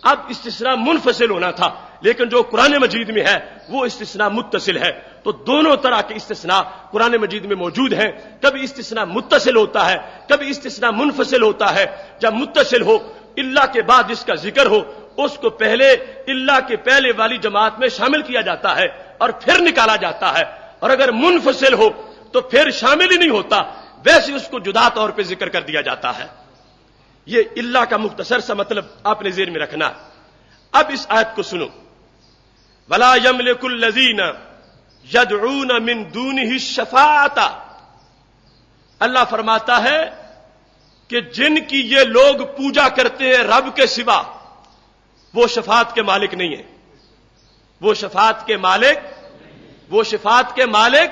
اب استثناء منفصل ہونا تھا، لیکن جو قرآن مجید میں ہے وہ استثناء متصل ہے۔ تو دونوں طرح کے استثناء قرآن مجید میں موجود ہیں، کبھی استثناء متصل ہوتا ہے کبھی استثناء منفصل ہوتا ہے۔ جب متصل ہو، اللہ کے بعد جس کا ذکر ہو اس کو پہلے اللہ کے پہلے والی جماعت میں شامل کیا جاتا ہے اور پھر نکالا جاتا ہے، اور اگر منفصل ہو تو پھر شامل ہی نہیں ہوتا، ویسے اس کو جدا طور پہ ذکر کر دیا جاتا ہے۔ یہ اللہ کا مختصر سا مطلب آپ نے ذہن میں رکھنا۔ اب اس آیت کو سنو، وَلَا يَمْلِكُ الَّذِينَ يَدْعُونَ مِن دُونِهِ الشَّفَاعَةَ، اللہ فرماتا ہے کہ جن کی یہ لوگ پوجا کرتے ہیں رب کے سوا، وہ شفاعت کے مالک نہیں ہیں، وہ شفاعت کے مالک، وہ شفاعت کے مالک۔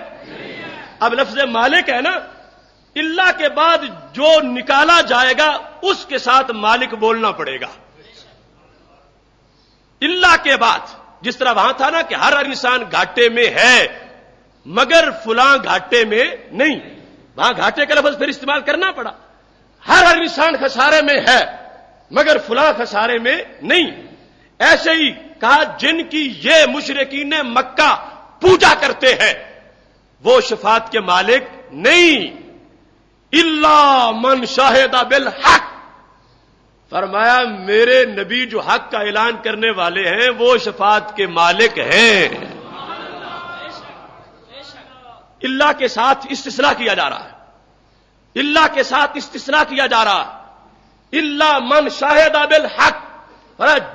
اب لفظ مالک ہے نا، اللہ کے بعد جو نکالا جائے گا اس کے ساتھ مالک بولنا پڑے گا۔ اللہ کے بعد جس طرح وہاں تھا نا کہ ہر انسان گھاٹے میں ہے مگر فلاں گھاٹے میں نہیں، وہاں گھاٹے کا لفظ پھر استعمال کرنا پڑا، ہر انسان خسارے میں ہے مگر فلاں خسارے میں نہیں۔ ایسے ہی کہا جن کی یہ مشرکین مکہ پوجا کرتے ہیں وہ شفاعت کے مالک نہیں، الا من شاہد بالحق، فرمایا میرے نبی جو حق کا اعلان کرنے والے ہیں وہ شفاعت کے مالک ہیں۔ اللہ کے ساتھ استثناء کیا جا رہا ہے، اللہ کے ساتھ استثناء کیا جا رہا ہے، الا من شاہد بالحق،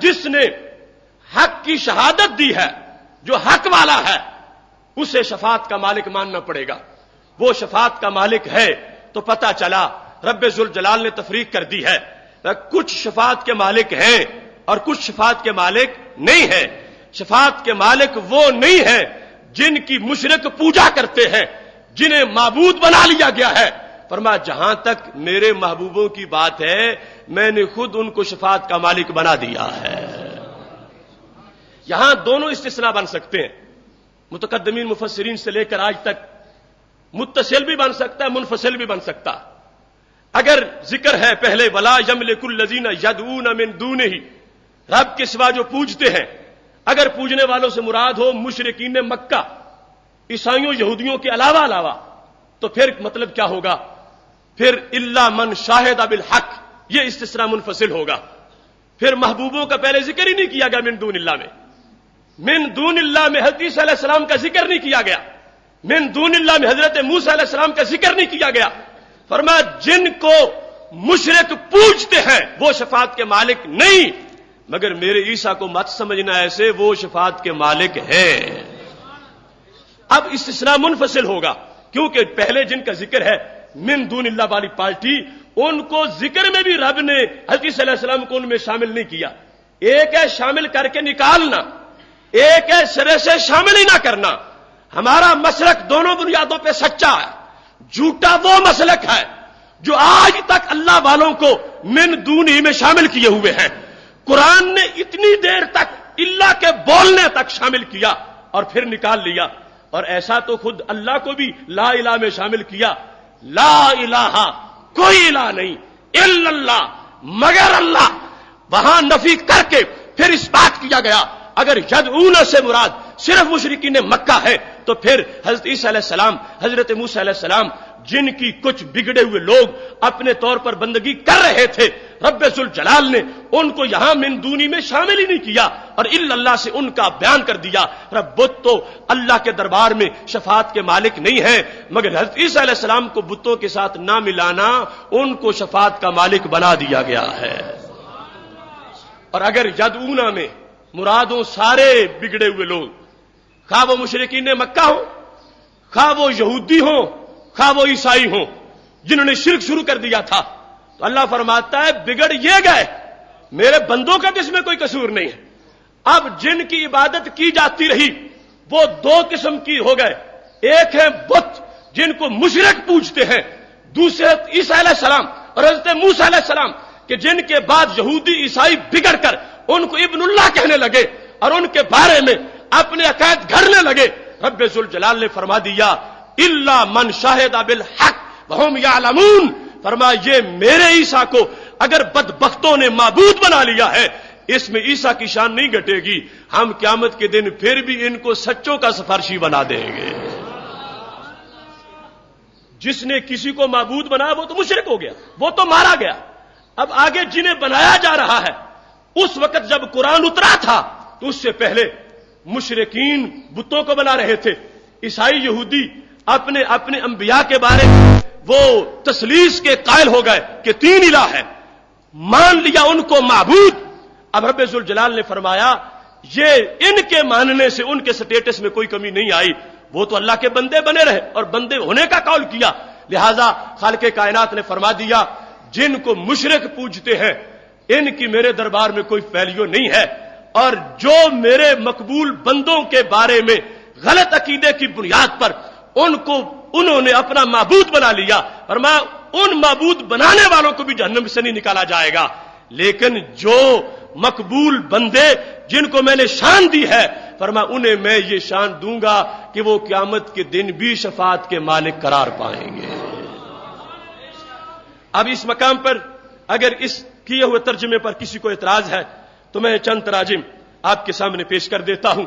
جس نے حق کی شہادت دی ہے، جو حق والا ہے اسے شفاعت کا مالک ماننا پڑے گا۔ وہ شفاعت کا مالک ہے تو پتہ چلا رب ذوالجلال نے تفریق کر دی ہے، کچھ شفاعت کے مالک ہیں اور کچھ شفاعت کے مالک نہیں ہیں۔ شفاعت کے مالک وہ نہیں ہیں جن کی مشرک پوجا کرتے ہیں، جنہیں معبود بنا لیا گیا ہے۔ فرمایا جہاں تک میرے محبوبوں کی بات ہے میں نے خود ان کو شفاعت کا مالک بنا دیا ہے۔ یہاں دونوں استثناء بن سکتے ہیں، متقدمین مفسرین سے لے کر آج تک متصل بھی بن سکتا ہے، منفصل بھی بن سکتا ہے۔ اگر ذکر ہے پہلے ولا یملک الذین یدعون من دونہ، رب کے سوا جو پوجتے ہیں، اگر پوجنے والوں سے مراد ہو مشرکین مکہ، عیسائیوں یہودیوں کے علاوہ تو پھر مطلب کیا ہوگا؟ پھر الا من شاہد بالحق، یہ استثناء منفصل ہوگا۔ پھر محبوبوں کا پہلے ذکر ہی نہیں کیا گیا من دون اللہ میں، من دون اللہ میں حضرت عیسیٰ علیہ السلام کا ذکر نہیں کیا گیا، من دون اللہ میں حضرت موسیٰ علیہ السلام کا ذکر نہیں کیا گیا۔ فرمایا جن کو مشرک پوجتے ہیں وہ شفاعت کے مالک نہیں، مگر میرے عیسیٰ کو مت سمجھنا ایسے، وہ شفاعت کے مالک ہیں۔ اب استثناء منفصل ہوگا، کیونکہ پہلے جن کا ذکر ہے من دون اللہ والی پارٹی، ان کو ذکر میں بھی رب نے حضرت صلی اللہ علیہ وسلم کو ان میں شامل نہیں کیا۔ ایک ہے شامل کر کے نکالنا، ایک ہے سرے سے شامل ہی نہ کرنا۔ ہمارا مسلک دونوں بنیادوں پہ سچا ہے، جھوٹا وہ مسلک ہے جو آج تک اللہ والوں کو من دون ہی میں شامل کیے ہوئے ہیں۔ قرآن نے اتنی دیر تک اللہ کے بولنے تک شامل کیا اور پھر نکال لیا، اور ایسا تو خود اللہ کو بھی لا الہ میں شامل کیا۔ لا الہ، کوئی الہ نہیں، الا اللہ، مگر اللہ، وہاں نفی کر کے پھر اس بات کیا گیا اگر یدعون سے مراد صرف مشرکین مکہ ہے تو پھر حضرت عیسیٰ علیہ السلام، حضرت موسیٰ علیہ السلام، جن کی کچھ بگڑے ہوئے لوگ اپنے طور پر بندگی کر رہے تھے، رب ذوالجلال نے ان کو یہاں من دونی میں شامل ہی نہیں کیا اور الا اللہ سے ان کا بیان کر دیا۔ رب بت تو اللہ کے دربار میں شفاعت کے مالک نہیں ہے، مگر حضرت عیسیٰ علیہ السلام کو بتوں کے ساتھ نہ ملانا ان کو شفاعت کا مالک بنا دیا گیا ہے۔ اور اگر یدعونا میں مرادوں سارے بگڑے ہوئے لوگ، خواہ وہ مشرکین مکہ ہوں، خواہ وہ یہودی ہوں، خواہ وہ عیسائی ہوں، جنہوں نے شرک شروع کر دیا تھا، تو اللہ فرماتا ہے بگڑ یہ گئے، میرے بندوں کا اس میں کوئی قصور نہیں ہے۔ اب جن کی عبادت کی جاتی رہی وہ دو قسم کی ہو گئے، ایک ہے بت جن کو مشرک پوجتے ہیں، دوسرے عیسیٰ علیہ السلام اور حضرت موسیٰ علیہ السلام کہ جن کے بعد یہودی عیسائی بگڑ کر ان کو ابن اللہ کہنے لگے اور ان کے بارے میں اپنے عقائد گھڑنے لگے۔ رب ذوالجلال نے فرما دیا الا من شاہد بالحق وہم یعلمون، فرمایا یہ میرے عیسیٰ کو اگر بدبختوں نے معبود بنا لیا ہے، اس میں عیسیٰ کی شان نہیں گھٹے گی، ہم قیامت کے دن پھر بھی ان کو سچوں کا سفارشی بنا دیں گے۔ جس نے کسی کو معبود بنایا وہ تو مشرک ہو گیا، وہ تو مارا گیا۔ اب آگے جنہیں بنایا جا رہا ہے، اس وقت جب قرآن اترا تھا تو اس سے پہلے مشرکین بتوں کو بنا رہے تھے، عیسائی یہودی اپنے اپنے انبیاء کے بارے میں وہ تثلیث کے قائل ہو گئے کہ تین الہ ہے، مان لیا ان کو معبود۔ اب رب ذوالجلال نے فرمایا یہ ان کے ماننے سے ان کے سٹیٹس میں کوئی کمی نہیں آئی، وہ تو اللہ کے بندے بنے رہے اور بندے ہونے کا قول کیا، لہذا خالق کائنات نے فرما دیا جن کو مشرک پوجتے ہیں ان کی میرے دربار میں کوئی ویلیو نہیں ہے، اور جو میرے مقبول بندوں کے بارے میں غلط عقیدے کی بنیاد پر ان کو انہوں نے اپنا معبود بنا لیا، فرمایا ان معبود بنانے والوں کو بھی جہنم سے نہیں نکالا جائے گا، لیکن جو مقبول بندے جن کو میں نے شان دی ہے، فرمایا انہیں میں یہ شان دوں گا کہ وہ قیامت کے دن بھی شفاعت کے مالک قرار پائیں گے۔ اب اس مقام پر اگر اس کیے ہوئے ترجمے پر کسی کو اعتراض ہے تو میں چند تراجم آپ کے سامنے پیش کر دیتا ہوں،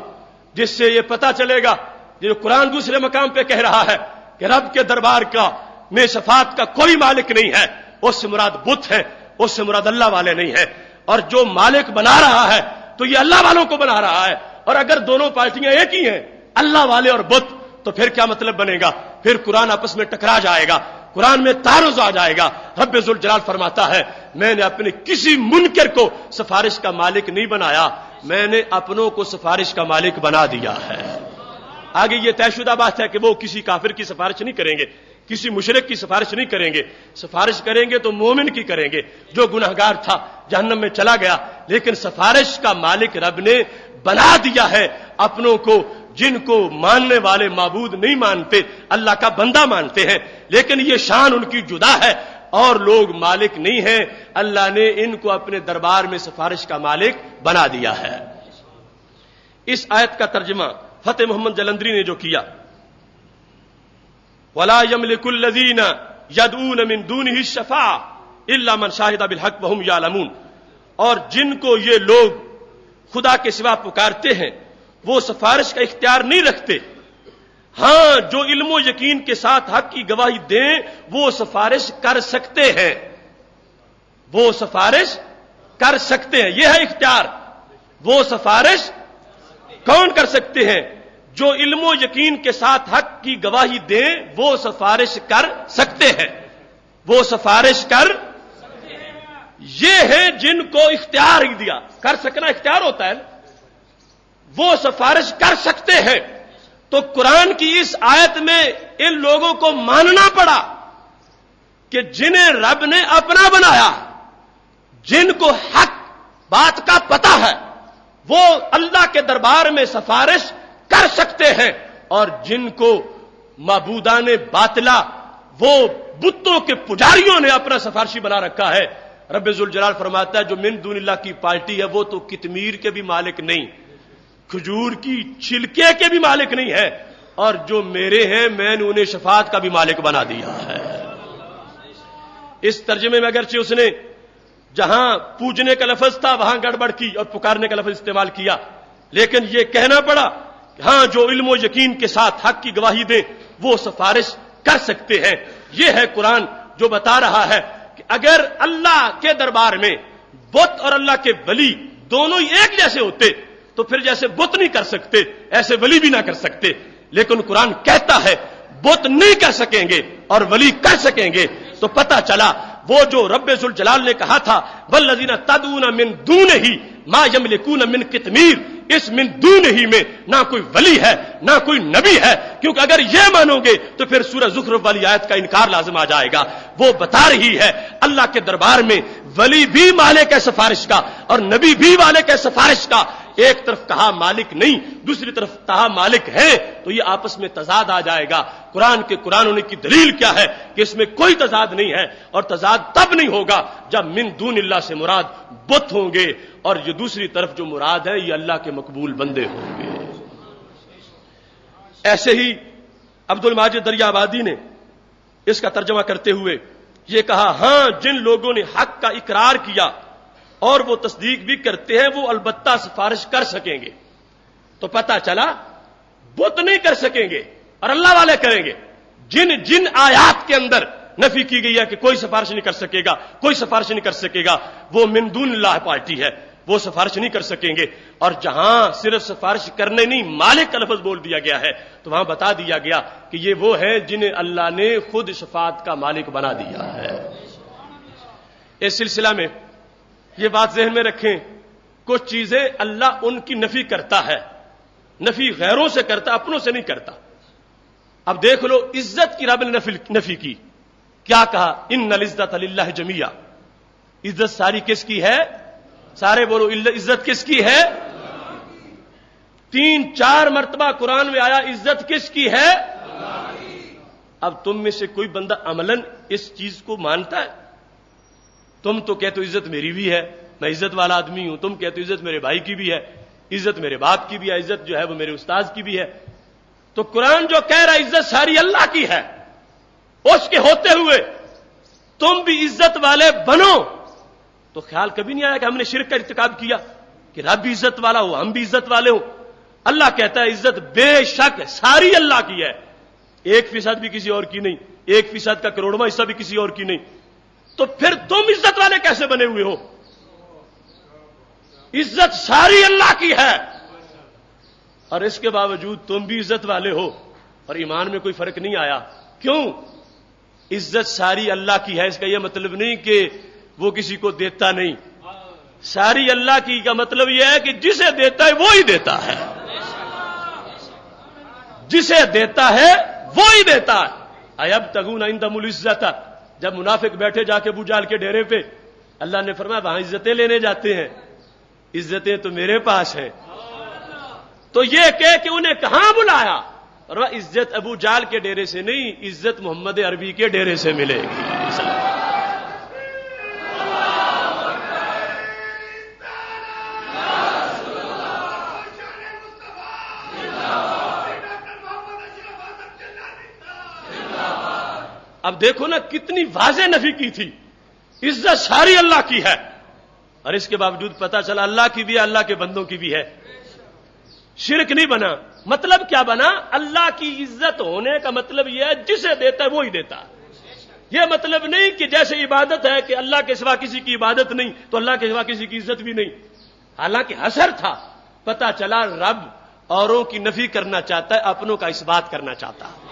جس سے یہ پتا چلے گا جو قرآن دوسرے مقام پہ کہہ رہا ہے کہ رب کے دربار کا میں شفاعت کا کوئی مالک نہیں ہے، اس سے مراد بت ہے، اس سے مراد اللہ والے نہیں ہے، اور جو مالک بنا رہا ہے تو یہ اللہ والوں کو بنا رہا ہے، اور اگر دونوں پارٹیاں ایک ہی ہیں اللہ والے اور بت تو پھر کیا مطلب بنے گا؟ پھر قرآن آپس میں ٹکرا جائے گا، قرآن میں تعارض آ جائے گا۔ رب ذوالجلال فرماتا ہے میں نے اپنے کسی منکر کو سفارش کا مالک نہیں بنایا، میں نے اپنوں کو سفارش کا مالک بنا دیا ہے۔ آگے یہ طے شدہ بات ہے کہ وہ کسی کافر کی سفارش نہیں کریں گے، کسی مشرک کی سفارش نہیں کریں گے، سفارش کریں گے تو مومن کی کریں گے جو گناہگار تھا جہنم میں چلا گیا. لیکن سفارش کا مالک رب نے بنا دیا ہے اپنوں کو، جن کو ماننے والے معبود نہیں مانتے، اللہ کا بندہ مانتے ہیں، لیکن یہ شان ان کی جدا ہے اور لوگ مالک نہیں ہیں. اللہ نے ان کو اپنے دربار میں سفارش کا مالک بنا دیا ہے. اس آیت کا ترجمہ فتح محمد جلندری نے جو کیا، وَلَا يَمْلِكُ الَّذِينَ يَدْعُونَ مِن دُونِهِ الشَّفَاعَةَ إِلَّا مَنْ شَهِدَ بِالْحَقِّ وَهُمْ يَعْلَمُونَ، اور جن کو یہ لوگ خدا کے سوا پکارتے ہیں وہ سفارش کا اختیار نہیں رکھتے، ہاں جو علم و یقین کے ساتھ حق کی گواہی دیں وہ سفارش کر سکتے ہیں، وہ سفارش کر سکتے ہیں، یہ ہے اختیار. وہ سفارش کون کر سکتے ہیں؟ جو علم و یقین کے ساتھ حق کی گواہی دیں وہ سفارش کر سکتے ہیں، وہ سفارش کر یہ ہیں جن کو اختیار ہی دیا. کر سکنا اختیار ہوتا ہے، وہ سفارش کر سکتے ہیں. تو قرآن کی اس آیت میں ان لوگوں کو ماننا پڑا کہ جنہیں رب نے اپنا بنایا، جن کو حق بات کا پتہ ہے، وہ اللہ کے دربار میں سفارش کر سکتے ہیں، اور جن کو معبودان باطلا، وہ بتوں کے پجاریوں نے اپنا سفارشی بنا رکھا ہے. رب ذوالجلال فرماتا ہے جو من دون اللہ کی پارٹی ہے وہ تو کتمیر کے بھی مالک نہیں، کھجور کی چھلکے کے بھی مالک نہیں ہے، اور جو میرے ہیں میں نے انہیں شفاعت کا بھی مالک بنا دیا ہے. اس ترجمے میں اگرچہ اس نے جہاں پوجنے کا لفظ تھا وہاں گڑبڑ کی اور پکارنے کا لفظ استعمال کیا، لیکن یہ کہنا پڑا کہ ہاں جو علم و یقین کے ساتھ حق کی گواہی دیں وہ سفارش کر سکتے ہیں. یہ ہے قرآن جو بتا رہا ہے کہ اگر اللہ کے دربار میں بت اور اللہ کے ولی دونوں ہی ایک جیسے ہوتے تو پھر جیسے بت نہیں کر سکتے ایسے ولی بھی نہ کر سکتے. لیکن قرآن کہتا ہے بت نہیں کر سکیں گے اور ولی کر سکیں گے. تو پتہ چلا وہ جو رب ذوالجلال نے کہا تھا والذین تدعون من دونہ ما یملکون من قطمیر، اس من دونہ میں نہ کوئی ولی ہے نہ کوئی نبی ہے، کیونکہ اگر یہ مانو گے تو پھر سورہ زخرف والی آیت کا انکار لازم آ جائے گا. وہ بتا رہی ہے اللہ کے دربار میں ولی بھی مالک ہے سفارش کا اور نبی بھی مالک ہے سفارش کا. ایک طرف کہا مالک نہیں، دوسری طرف کہا مالک ہے، تو یہ آپس میں تضاد آ جائے گا. قرآن کے قرآن ہونے کی دلیل کیا ہے کہ اس میں کوئی تضاد نہیں ہے، اور تضاد تب نہیں ہوگا جب من دون اللہ سے مراد بت ہوں گے اور یہ دوسری طرف جو مراد ہے یہ اللہ کے مقبول بندے ہوں گے. ایسے ہی عبد الماجد دریا آبادی نے اس کا ترجمہ کرتے ہوئے یہ کہا ہاں جن لوگوں نے حق کا اقرار کیا اور وہ تصدیق بھی کرتے ہیں وہ البتہ سفارش کر سکیں گے. تو پتہ چلا بت نہیں کر سکیں گے اور اللہ والے کریں گے. جن آیات کے اندر نفی کی گئی ہے کہ کوئی سفارش نہیں کر سکے گا، کوئی سفارش نہیں کر سکے گا، وہ من دون اللہ پارٹی ہے، وہ سفارش نہیں کر سکیں گے. اور جہاں صرف سفارش کرنے نہیں مالک کا لفظ بول دیا گیا ہے تو وہاں بتا دیا گیا کہ یہ وہ ہیں جنہیں اللہ نے خود شفاعت کا مالک بنا دیا ہے. اس سلسلہ میں یہ بات ذہن میں رکھیں، کچھ چیزیں اللہ ان کی نفی کرتا ہے، نفی غیروں سے کرتا، اپنوں سے نہیں کرتا. اب دیکھ لو عزت کی رب نے نفی کی، کیا کہا ان العزت للہ جمیعا، عزت ساری کس کی ہے؟ سارے بولو عزت کس کی ہے؟ 3-4 مرتبہ قرآن میں آیا عزت کس کی ہے؟ اب تم میں سے کوئی بندہ عملاً اس چیز کو مانتا ہے؟ تم تو کہتے ہو عزت میری بھی ہے، میں عزت والا آدمی ہوں، تم کہتے ہو عزت میرے بھائی کی بھی ہے، عزت میرے باپ کی بھی ہے، عزت جو ہے وہ میرے استاد کی بھی ہے. تو قرآن جو کہہ رہا ہے عزت ساری اللہ کی ہے، اس کے ہوتے ہوئے تم بھی عزت والے بنو، تو خیال کبھی نہیں آیا کہ ہم نے شرک کا ارتکاب کیا کہ رب بھی عزت والا ہو ہم بھی عزت والے ہوں. اللہ کہتا ہے عزت بے شک ساری اللہ کی ہے، 1% بھی کسی اور کی نہیں، 1% کا کروڑواں حصہ بھی کسی اور کی نہیں. تو پھر تم عزت والے کیسے بنے ہوئے ہو؟ عزت ساری اللہ کی ہے اور اس کے باوجود تم بھی عزت والے ہو اور ایمان میں کوئی فرق نہیں آیا. کیوں؟ عزت ساری اللہ کی ہے، اس کا یہ مطلب نہیں کہ وہ کسی کو دیتا نہیں. ساری اللہ کی کا مطلب یہ ہے کہ جسے دیتا ہے وہ ہی دیتا ہے. جسے دیتا ہے وہی دیتا ہے. ایبتغون عندهم العزت، جب منافق بیٹھے جا کے ابو جہل کے ڈیرے پہ، اللہ نے فرمایا وہاں عزتیں لینے جاتے ہیں، عزتیں تو میرے پاس ہیں. تو یہ کہ انہیں کہاں بلایا، اور وہ عزت ابو جہل کے ڈیرے سے نہیں، عزت محمد عربی کے ڈیرے سے ملے گی. اب دیکھو نا کتنی واضح نفی کی تھی، عزت ساری اللہ کی ہے، اور اس کے باوجود پتا چلا اللہ کی بھی ہے، اللہ کے بندوں کی بھی ہے. شرک نہیں بنا. مطلب کیا بنا؟ اللہ کی عزت ہونے کا مطلب یہ ہے جسے دیتا ہے وہی دیتا ہے. یہ مطلب نہیں کہ جیسے عبادت ہے کہ اللہ کے سوا کسی کی عبادت نہیں تو اللہ کے سوا کسی کی عزت بھی نہیں. حالانکہ حسر تھا، پتا چلا رب اوروں کی نفی کرنا چاہتا ہے، اپنوں کا اثبات کرنا چاہتا ہے.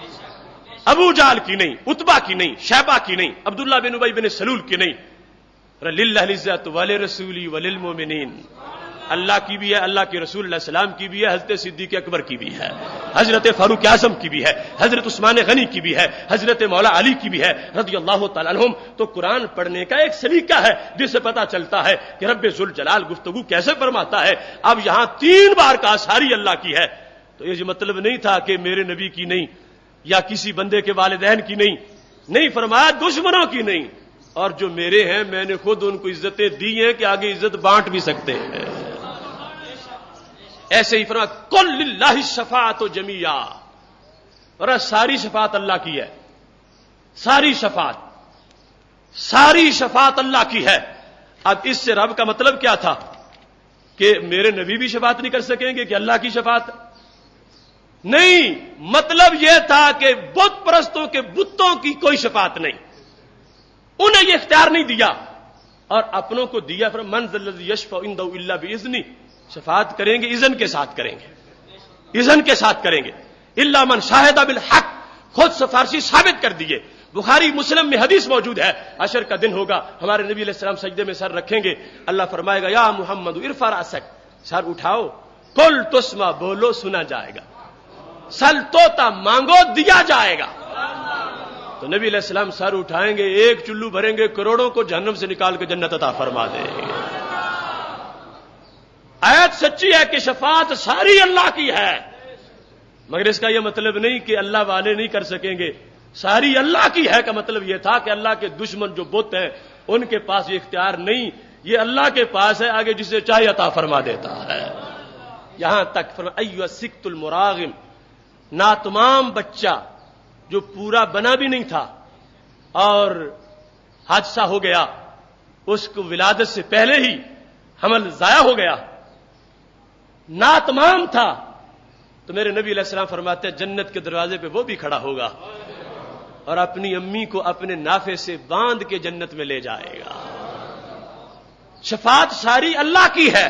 ابو جہل کی نہیں، عتبہ کی نہیں، شیبہ کی نہیں، عبداللہ بن ابی بن سلول کی نہیں. للہ العزت ولرسولہ وللمؤمنین، اللہ کی بھی ہے، اللہ کے رسول علیہ السلام کی بھی ہے، حضرت صدیق اکبر کی بھی ہے، حضرت فاروق اعظم کی بھی ہے، حضرت عثمان غنی کی بھی ہے، حضرت مولا علی کی بھی ہے رضی اللہ تعالیٰ عنہم. تو قرآن پڑھنے کا ایک سلیقہ ہے جس سے پتا چلتا ہے کہ رب ذوالجلال گفتگو کیسے فرماتا ہے. اب یہاں 3 بار کہا ساری اللہ کی ہے، تو یہ مطلب نہیں تھا کہ میرے نبی کی نہیں یا کسی بندے کے والدین کی نہیں فرمایا دشمنوں کی نہیں، اور جو میرے ہیں میں نے خود ان کو عزتیں دی ہیں کہ آگے عزت بانٹ بھی سکتے ہیں. ایسے ہی فرمایا قل للہ الشفاعۃ جمیعا، اور ساری شفاعت اللہ کی ہے، ساری شفاعت اللہ کی ہے. اب اس سے رب کا مطلب کیا تھا کہ میرے نبی بھی شفاعت نہیں کر سکیں گے کہ اللہ کی شفاعت نہیں. مطلب یہ تھا کہ بت پرستوں کے بتوں کی کوئی شفاعت نہیں، انہیں یہ اختیار نہیں دیا، اور اپنوں کو دیا. پھر من ذا الذی یشفع عنده الا باذنہ، شفاعت کریں گے اذن کے ساتھ کریں گے، اذن کے ساتھ کریں گے. الا من شاہد بالحق، خود سفارشی ثابت کر دیے. بخاری مسلم میں حدیث موجود ہے، عشر کا دن ہوگا، ہمارے نبی علیہ السلام سجدے میں سر رکھیں گے، اللہ فرمائے گا یا محمد ارفع راسک، سر اٹھاؤ، قل تسمع، بولو سنا جائے گا، سل توتا، مانگو دیا جائے گا. تو نبی علیہ السلام سر اٹھائیں گے، ایک چلو بھریں گے، کروڑوں کو جہنم سے نکال کے جنت عطا فرما دیں گے. آیت سچی ہے کہ شفاعت ساری اللہ کی ہے، مگر اس کا یہ مطلب نہیں کہ اللہ والے نہیں کر سکیں گے. ساری اللہ کی ہے کا مطلب یہ تھا کہ اللہ کے دشمن جو بت ہیں ان کے پاس یہ اختیار نہیں، یہ اللہ کے پاس ہے، آگے جسے چاہے عطا فرما دیتا ہے. یہاں تک فرمایا ایھا السکت المراغم، ناتمام بچہ جو پورا بنا بھی نہیں تھا اور حادثہ ہو گیا، اس کو ولادت سے پہلے ہی حمل ضائع ہو گیا، ناتمام تھا، تو میرے نبی علیہ السلام فرماتے ہیں جنت کے دروازے پہ وہ بھی کھڑا ہوگا اور اپنی امی کو اپنے نافے سے باندھ کے جنت میں لے جائے گا. شفاعت ساری اللہ کی ہے،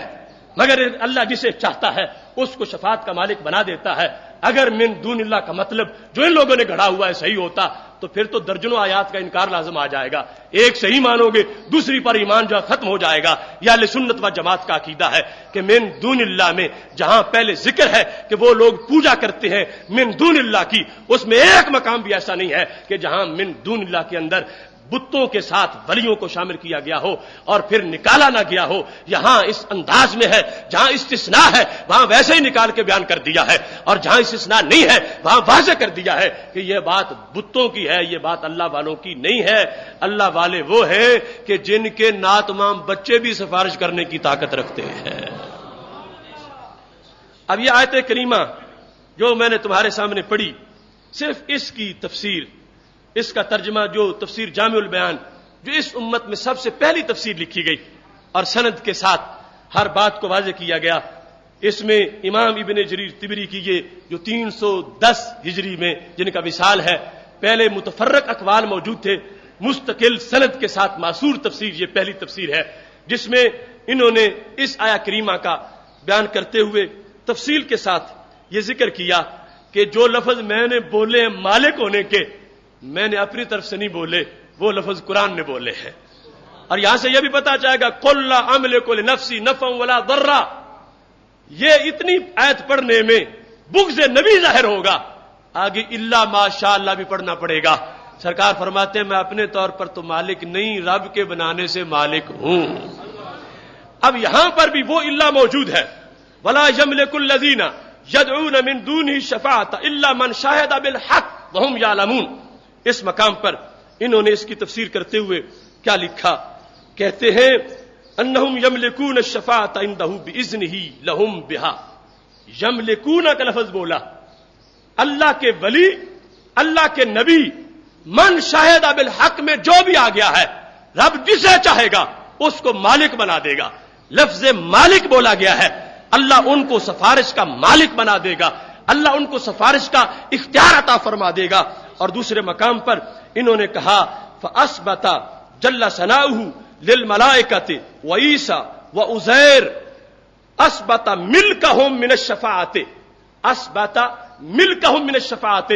مگر اللہ جسے چاہتا ہے اس کو شفاعت کا مالک بنا دیتا ہے. اگر من دون اللہ کا مطلب جو ان لوگوں نے گھڑا ہوا ہے صحیح ہوتا تو پھر تو درجنوں آیات کا انکار لازم آ جائے گا. ایک صحیح مانو گے، دوسری پر ایمان جو ختم ہو جائے گا. یہ اہل سنت و جماعت کا عقیدہ ہے کہ من دون اللہ میں جہاں پہلے ذکر ہے کہ وہ لوگ پوجا کرتے ہیں من دون اللہ کی، اس میں ایک مقام بھی ایسا نہیں ہے کہ جہاں من دون اللہ کے اندر بتوں کے ساتھ ولیوں کو شامل کیا گیا ہو اور پھر نکالا نہ گیا ہو. یہاں اس انداز میں ہے، جہاں استثناء ہے وہاں ویسے ہی نکال کے بیان کر دیا ہے، اور جہاں استثناء نہیں ہے وہاں واضح کر دیا ہے کہ یہ بات بتوں کی ہے، یہ بات اللہ والوں کی نہیں ہے. اللہ والے وہ ہیں کہ جن کے ناتمام بچے بھی سفارش کرنے کی طاقت رکھتے ہیں. اب یہ آیت کریمہ جو میں نے تمہارے سامنے پڑھی، صرف اس کی تفسیر، اس کا ترجمہ جو تفسیر جامع البیان جو اس امت میں سب سے پہلی تفسیر لکھی گئی اور سند کے ساتھ ہر بات کو واضح کیا گیا، اس میں امام ابن جریر طبری کی یہ جو 310 ہجری میں جن کا وصال ہے، پہلے متفرق اقوال موجود تھے، مستقل سند کے ساتھ معصور تفسیر یہ پہلی تفسیر ہے جس میں انہوں نے اس آیا کریمہ کا بیان کرتے ہوئے تفصیل کے ساتھ یہ ذکر کیا کہ جو لفظ میں نے بولے ہیں مالک ہونے کے، میں نے اپنی طرف سے نہیں بولے، وہ لفظ قرآن نے بولے ہیں. اور یہاں سے یہ بھی پتا چلے گا قل لا املک لنفسی نفعا ولا ضرا، یہ اتنی آیت پڑھنے میں بغض نبی ظاہر ہوگا آگے الا ماشاء اللہ بھی پڑھنا پڑے گا. سرکار فرماتے ہیں میں اپنے طور پر تو مالک نہیں، رب کے بنانے سے مالک ہوں. اب یہاں پر بھی وہ الا موجود ہے. ولا یملک الذین یدعون من دونه الشفاعۃ الا من شهد بالحق وهم یعلمون. اس مقام پر انہوں نے اس کی تفسیر کرتے ہوئے کیا لکھا؟ کہتے ہیں انہم یملکون الشفاعۃ عنده باذنہ لهم بها. یملکون کا لفظ بولا. اللہ کے ولی، اللہ کے نبی، من شاہد بالحق میں جو بھی آ گیا ہے، رب جسے چاہے گا اس کو مالک بنا دے گا. لفظ مالک بولا گیا ہے. اللہ ان کو سفارش کا مالک بنا دے گا، اللہ ان کو سفارش کا اختیار عطا فرما دے گا. اور دوسرے مقام پر انہوں نے کہا فاثبت جل ثناؤہ للملائکۃ وعیسی وعزیر اثبت ملکہم من الشفاعۃ. اثبت ملکہم من الشفاعۃ.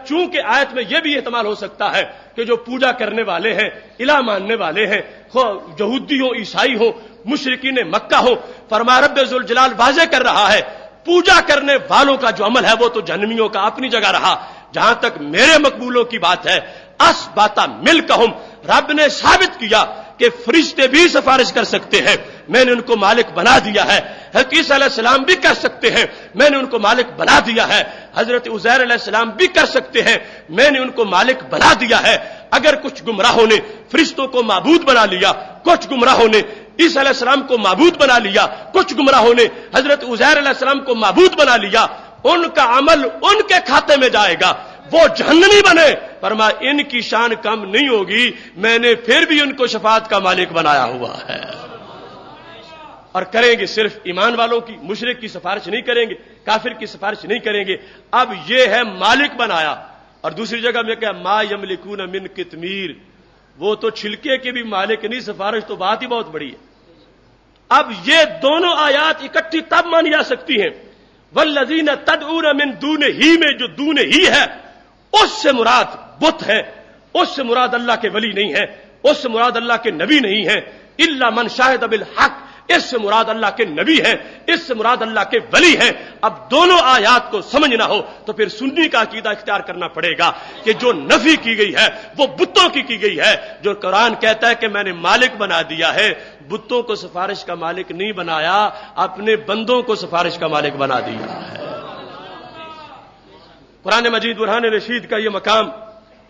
چونکہ آیت میں یہ بھی احتمال ہو سکتا ہے کہ جو پوجا کرنے والے ہیں، الہ ماننے والے ہیں، یہودی ہو، عیسائی ہو، مشرکین مکہ ہو، فرما رب ذوالجلال واضح کر رہا ہے پوجا کرنے والوں کا جو عمل ہے وہ تو جہنمیوں کا اپنی جگہ رہا. جہاں تک میرے مقبولوں کی بات ہے، اثبت ملکہم، رب نے ثابت کیا کہ فرشتے بھی سفارش کر سکتے ہیں، میں نے ان کو مالک بنا دیا ہے. حضرت عیسیٰ علیہ السلام بھی کر سکتے ہیں، میں نے ان کو مالک بنا دیا ہے. حضرت عزیر علیہ السلام بھی کر سکتے ہیں، میں نے ان کو مالک بنا دیا ہے. اگر کچھ گمراہوں نے فرشتوں کو معبود بنا لیا، کچھ گمراہوں نے عیسیٰ علیہ السلام کو معبود بنا لیا، کچھ گمراہوں نے حضرت عزیر علیہ السلام کو معبود بنا لیا، ان کا عمل ان کے کھاتے میں جائے گا، وہ جہنمی بنے. فرما ان کی شان کم نہیں ہوگی، میں نے پھر بھی ان کو شفاعت کا مالک بنایا ہوا ہے. اور کریں گے صرف ایمان والوں کی، مشرک کی سفارش نہیں کریں گے، کافر کی سفارش نہیں کریں گے. اب یہ ہے مالک بنایا. اور دوسری جگہ میں کہا ما یملکون من قطمیر، وہ تو چھلکے کے بھی مالک نہیں، سفارش تو بات ہی بہت بڑی ہے. اب یہ دونوں آیات اکٹھی تب مانی جا سکتی ہیں. والذین تدعون من دونہ ہی میں جو دونہ ہی ہے اس سے مراد بت ہے، اس سے مراد اللہ کے ولی نہیں ہے، اس سے مراد اللہ کے نبی نہیں ہے. الا من شاہد بالحق، اس سے مراد اللہ کے نبی ہیں، اس سے مراد اللہ کے ولی ہیں. اب دونوں آیات کو سمجھنا ہو تو پھر سنی کا عقیدہ اختیار کرنا پڑے گا کہ جو نفی کی گئی ہے وہ بتوں کی گئی ہے. جو قرآن کہتا ہے کہ میں نے مالک بنا دیا ہے، بتوں کو سفارش کا مالک نہیں بنایا، اپنے بندوں کو سفارش کا مالک بنا دیا ہے. قرآن مجید برہان رشید کا یہ مقام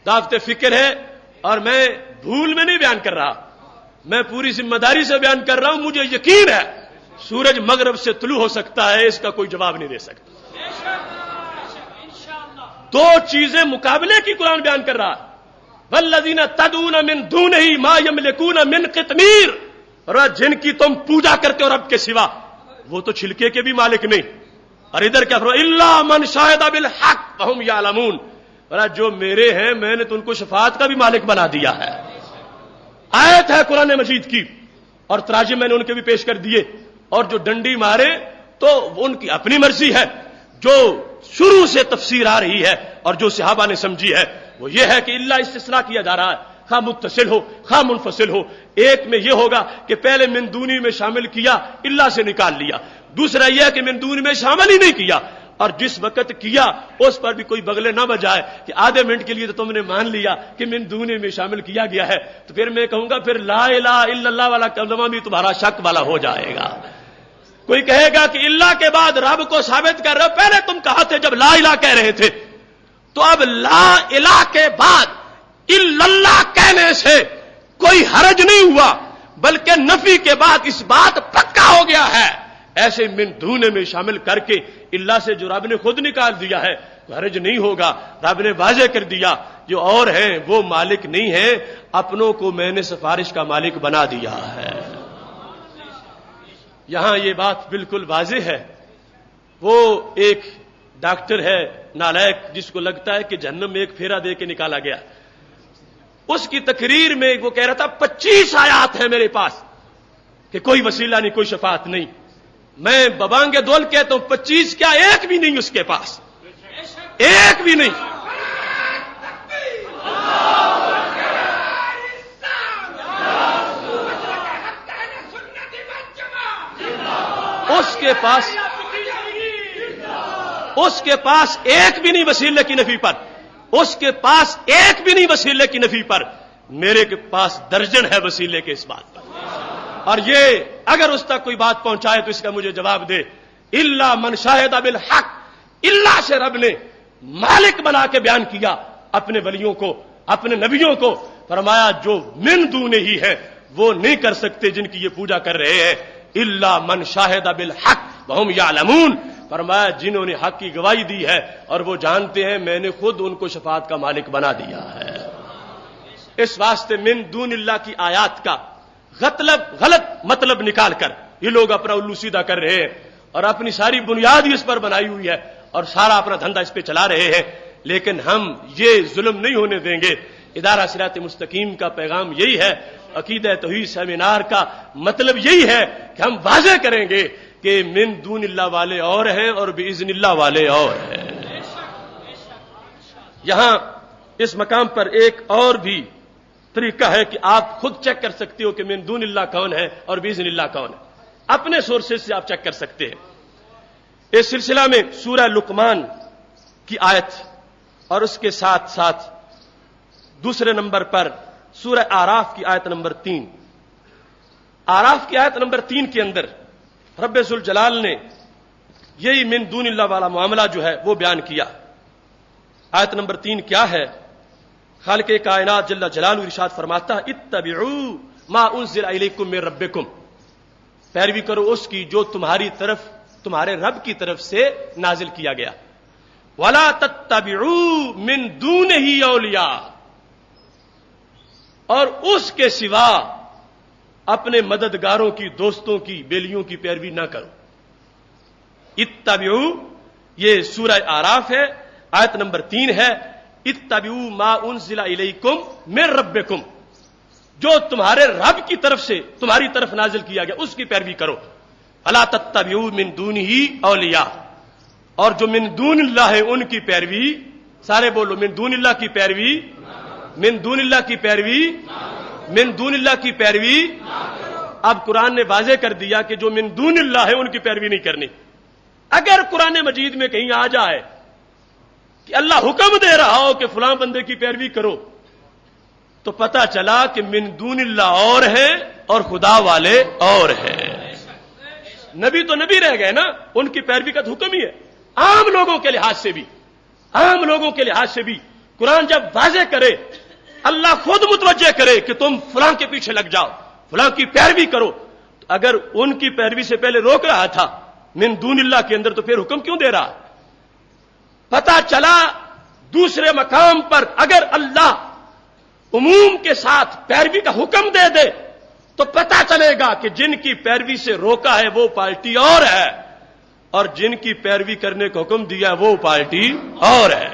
دعوت فکر ہے، اور میں بھول میں نہیں بیان کر رہا، میں پوری ذمہ داری سے بیان کر رہا ہوں. مجھے یقین ہے سورج مغرب سے طلوع ہو سکتا ہے، اس کا کوئی جواب نہیں دے سکتا. دو چیزیں مقابلے کی قرآن بیان کر رہا. والذین تدعون من دونہ ما یملکون من قطمیر، اور جن کی تم پوجا کرتے ہو رب کے سوا، وہ تو چھلکے کے بھی مالک نہیں. اور ادھر کیا فرمایا الا من شاہد بالحق وهم یعلمون، اور جو میرے ہیں میں نے تو ان کو شفاعت کا بھی مالک بنا دیا ہے. آیت ہے قرآن مجید کی، اور تراجم میں نے ان کے بھی پیش کر دیے. اور جو ڈنڈی مارے تو ان کی اپنی مرضی ہے. جو شروع سے تفسیر آ رہی ہے اور جو صحابہ نے سمجھی ہے وہ یہ ہے کہ اللہ استثناء کیا جا رہا ہے، خواہ متصل ہو خواہ منفصل ہو. ایک میں یہ ہوگا کہ پہلے من دونی میں شامل کیا، اللہ سے نکال لیا. دوسرا یہ ہے کہ من دونی میں شامل ہی نہیں کیا، اور جس وقت کیا اس پر بھی کوئی بغلے نہ بجائے کہ آدھے منٹ کے لیے تو تم نے مان لیا کہ من دونی میں شامل کیا گیا ہے، تو پھر میں کہوں گا پھر لا الہ الا اللہ والا کلمہ بھی تمہارا شک والا ہو جائے گا. کوئی کہے گا کہ اللہ کے بعد رب کو ثابت کر رہے ہو، پہلے تم کہا تھے جب لا الہ کہہ رہے تھے، تو اب لا الہ کے بعد الا اللہ کہنے سے کوئی حرج نہیں ہوا، بلکہ نفی کے بعد اس بات پکا ہو گیا ہے. ایسے من دون میں شامل کر کے اللہ سے جو رب نے خود نکال دیا ہے حرج نہیں ہوگا. رب نے واضح کر دیا جو اور ہیں وہ مالک نہیں ہیں، اپنوں کو میں نے سفارش کا مالک بنا دیا ہے. یہاں یہ بات بالکل واضح ہے. وہ ایک ڈاکٹر ہے نالائق جس کو لگتا ہے کہ جہنم میں ایک پھیرا دے کے نکالا گیا. اس کی تقریر میں وہ کہہ رہا تھا 25 آیات ہیں میرے پاس کہ کوئی وسیلہ نہیں، کوئی شفاعت نہیں. میں ببانگے دول کہتا ہوں 25 کیا، ایک بھی نہیں اس کے پاس، ایک بھی نہیں. اس کے پاس ایک بھی نہیں وسیلے کی نفی پر، اس کے پاس ایک بھی نہیں وسیلے کی نفی پر، میرے کے پاس درجن ہے وسیلے کے اس بات پر. اور یہ اگر اس تک کوئی بات پہنچائے تو اس کا مجھے جواب دے. الا من شاہد بالحق، اللہ سے رب نے مالک بنا کے بیان کیا اپنے ولیوں کو، اپنے نبیوں کو. فرمایا جو من دون ہی ہے وہ نہیں کر سکتے جن کی یہ پوجا کر رہے ہیں. الا من شاہد بالحق وهم یعلمون. فرمایا جنہوں نے حق کی گواہی دی ہے اور وہ جانتے ہیں میں نے خود ان کو شفاعت کا مالک بنا دیا ہے. اس واسطے من دون اللہ کی آیات کا غلط مطلب نکال کر یہ لوگ اپنا الو سیدھا کر رہے ہیں اور اپنی ساری بنیاد ہی اس پر بنائی ہوئی ہے اور سارا اپنا دھندا اس پہ چلا رہے ہیں. لیکن ہم یہ ظلم نہیں ہونے دیں گے. ادارہ صراط مستقیم کا پیغام یہی ہے، عقیدہ توحید سیمینار کا مطلب یہی ہے کہ ہم واضح کریں گے کہ من دون اللہ والے اور ہیں اور باذن اللہ والے اور ہیں. یہاں اس مقام پر ایک اور بھی طریقہ ہے کہ آپ خود چیک کر سکتے ہو کہ من دون اللہ کون ہے اور باذن اللہ کون ہے. اپنے سورسز سے آپ چیک کر سکتے ہیں. اس سلسلہ میں سورہ لقمان کی آیت اور اس کے ساتھ ساتھ دوسرے نمبر پر سورہ آراف کی آیت نمبر 3. آراف کی آیت نمبر 3 کے اندر رب ذوالجلال نے یہی من دون اللہ والا معاملہ جو ہے وہ بیان کیا. آیت نمبر 3 کیا ہے؟ خالق کائنات جل جلالہ ارشاد فرماتا ہے اتبعوا ما انزل الیکم من ربکم، پیروی کرو اس کی جو تمہاری طرف تمہارے رب کی طرف سے نازل کیا گیا. ولا تتبعوا من دونہ اولیاء، اور اس کے سوا اپنے مددگاروں کی، دوستوں کی، بیلیوں کی پیروی نہ کرو. اتبعوا یہ سورہ آراف ہے، آیت نمبر 3 ہے. اتبعوا ما انزل الیکم من ربکم، جو تمہارے رب کی طرف سے تمہاری طرف نازل کیا گیا اس کی پیروی کرو. الا تتبعوا من دونہ اولیاء، اور جو من دون اللہ ہے ان کی پیروی، سارے بولو من دون اللہ کی پیروی، من دون اللہ کی پیروی، من دون اللہ کی پیروی. اب قرآن نے واضح کر دیا کہ جو من دون اللہ ہے ان کی پیروی نہیں کرنی. اگر قرآن مجید میں کہیں آ جائے کہ اللہ حکم دے رہا ہو کہ فلاں بندے کی پیروی کرو تو پتہ چلا کہ من دون اللہ اور ہے اور خدا والے اور ہیں. نبی تو نبی رہ گئے نا، ان کی پیروی کا تو حکم ہی ہے. عام لوگوں کے لحاظ سے بھی، عام لوگوں کے لحاظ سے بھی قرآن جب واضح کرے، اللہ خود متوجہ کرے کہ تم فلاں کے پیچھے لگ جاؤ، فلاں کی پیروی کرو، تو اگر ان کی پیروی سے پہلے روک رہا تھا من دون اللہ کے اندر تو پھر حکم کیوں دے رہا؟ پتہ چلا دوسرے مقام پر اگر اللہ عموم کے ساتھ پیروی کا حکم دے دے تو پتہ چلے گا کہ جن کی پیروی سے روکا ہے وہ پارٹی اور ہے، اور جن کی پیروی کرنے کا حکم دیا وہ پارٹی اور ہے.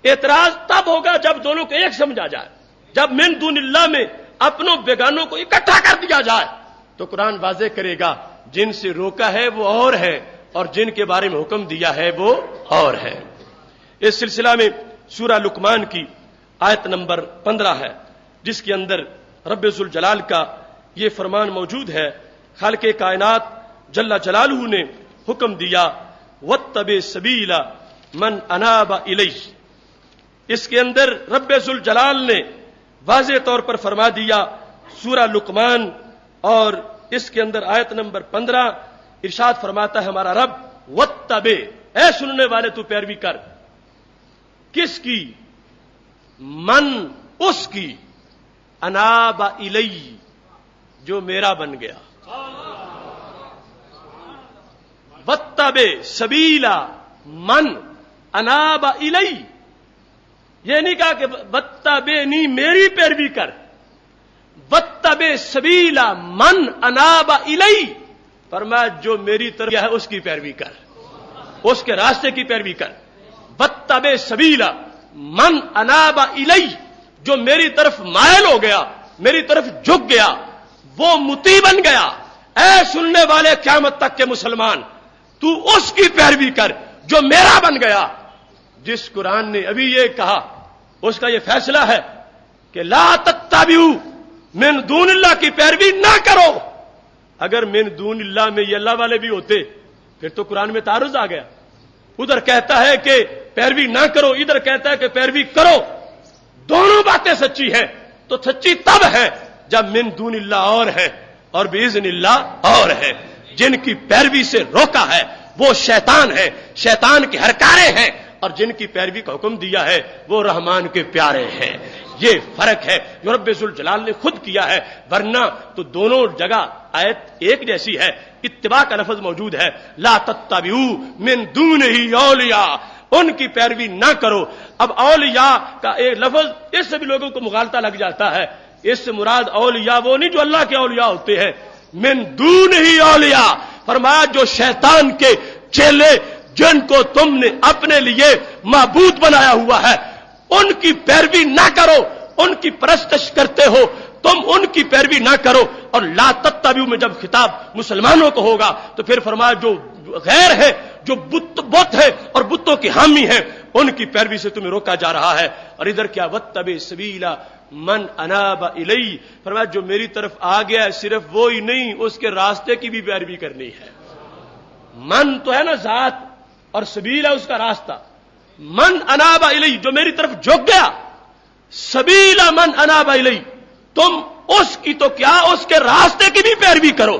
اعتراض تب ہوگا جب دونوں کو ایک سمجھا جائے. جب من دون اللہ میں اپنوں بیگانوں کو اکٹھا کر دیا جائے تو قرآن واضح کرے گا جن سے روکا ہے وہ اور ہے اور جن کے بارے میں حکم دیا ہے وہ اور ہے. اس سلسلہ میں سورہ لقمان کی آیت نمبر 15 ہے جس کے اندر رب ذوالجلال کا یہ فرمان موجود ہے. خالق کائنات جل جلالہ نے حکم دیا واتبع سبیل من اناب الیہ. اس کے اندر رب ذوالجلال نے واضح طور پر فرما دیا سورہ لقمان اور اس کے اندر آیت نمبر 15 ارشاد فرماتا ہے ہمارا رب واتبع، اے سننے والے تو پیروی کر. کس کی؟ من، اس کی، اناب الی، جو میرا بن گیا. واتبع سبیل من اناب الی، یہ نہیں کہا کہ واتبعنی، میری پیروی کر. واتبع سبیل من اناب الی، فرمایا جو میری طرف ہے اس کی پیروی کر، اس کے راستے کی پیروی کر. واتبع سبیل من اناب الی، جو میری طرف مائل ہو گیا، میری طرف جھک گیا، وہ مطیع بن گیا. اے سننے والے قیامت تک کے مسلمان، تو اس کی پیروی کر جو میرا بن گیا. جس قرآن نے ابھی یہ کہا اس کا یہ فیصلہ ہے کہ لا تتبعوا من دون اللہ کی پیروی نہ کرو. اگر من دون اللہ میں یہ اللہ والے بھی ہوتے پھر تو قرآن میں تعارض آ گیا. ادھر کہتا ہے کہ پیروی نہ کرو، ادھر کہتا ہے کہ پیروی کرو، دونوں باتیں سچی ہیں، تو سچی تب ہے جب من دون اللہ اور ہے اور باذن اللہ اور ہے۔ جن کی پیروی سے روکا ہے وہ شیطان ہے، شیطان کے ہرکارے ہیں، اور جن کی پیروی کا حکم دیا ہے وہ رحمان کے پیارے ہیں۔ یہ فرق ہے جو رب ذوالجلال نے خود کیا ہے، ورنہ تو دونوں جگہ آیت ایک جیسی ہے، اتباع کا لفظ موجود ہے، لا تتبعوا من دونہ اولیاء، ان کی پیروی نہ کرو۔ اب اولیاء کا ایک لفظ اس سے بھی لوگوں کو مغالطہ لگ جاتا ہے، اس سے مراد اولیاء وہ نہیں جو اللہ کے اولیاء ہوتے ہیں، من دونہ اولیاء فرمایا جو شیطان کے چیلے جن کو تم نے اپنے لیے معبود بنایا ہوا ہے، ان کی پیروی نہ کرو، ان کی پرستش کرتے ہو تم، ان کی پیروی نہ کرو۔ اور لا تتبعوا میں جب خطاب مسلمانوں کو ہوگا تو پھر فرمایا جو غیر ہے، جو بت ہے اور بتوں کے حامی ہیں، ان کی پیروی سے تمہیں روکا جا رہا ہے۔ اور ادھر کیا واتبع سبیل من اناب الی، فرمایا جو میری طرف آ گیا ہے صرف وہی نہیں، اس کے راستے کی بھی پیروی کرنی ہے۔ من تو ہے نا ذات، اور سبیل ہے اس کا راستہ۔ من اناب الی جو میری طرف جھک گیا، سبیل من اناب الی تم اس کی تو کیا اس کے راستے کی بھی پیروی کرو،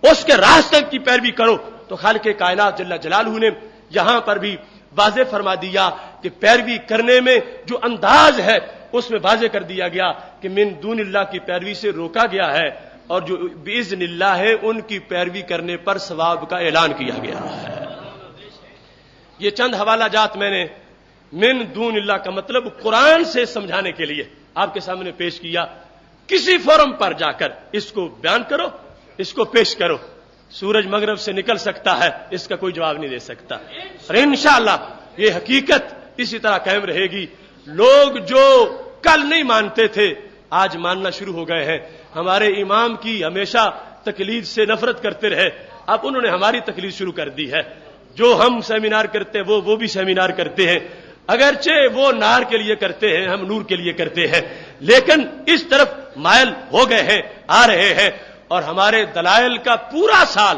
اس کے راستے کی پیروی کرو۔ تو خالق کائنات جل جلالہ نے یہاں پر بھی واضح فرما دیا کہ پیروی کرنے میں جو انداز ہے اس میں واضح کر دیا گیا کہ من دون اللہ کی پیروی سے روکا گیا ہے، اور جو باذن اللہ ہے ان کی پیروی کرنے پر ثواب کا اعلان کیا گیا ہے۔ یہ چند حوالہ جات میں نے من دون اللہ کا مطلب قرآن سے سمجھانے کے لیے آپ کے سامنے پیش کیا۔ کسی فورم پر جا کر اس کو بیان کرو، اس کو پیش کرو، سورج مغرب سے نکل سکتا ہے، اس کا کوئی جواب نہیں دے سکتا، اور انشاءاللہ یہ حقیقت اسی طرح قائم رہے گی۔ لوگ جو کل نہیں مانتے تھے آج ماننا شروع ہو گئے ہیں۔ ہمارے امام کی ہمیشہ تقلید سے نفرت کرتے رہے، اب انہوں نے ہماری تقلید شروع کر دی ہے۔ جو ہم سیمینار کرتے ہیں وہ بھی سیمینار کرتے ہیں، اگرچہ وہ نار کے لیے کرتے ہیں، ہم نور کے لیے کرتے ہیں، لیکن اس طرف مائل ہو گئے ہیں، آ رہے ہیں۔ اور ہمارے دلائل کا پورا سال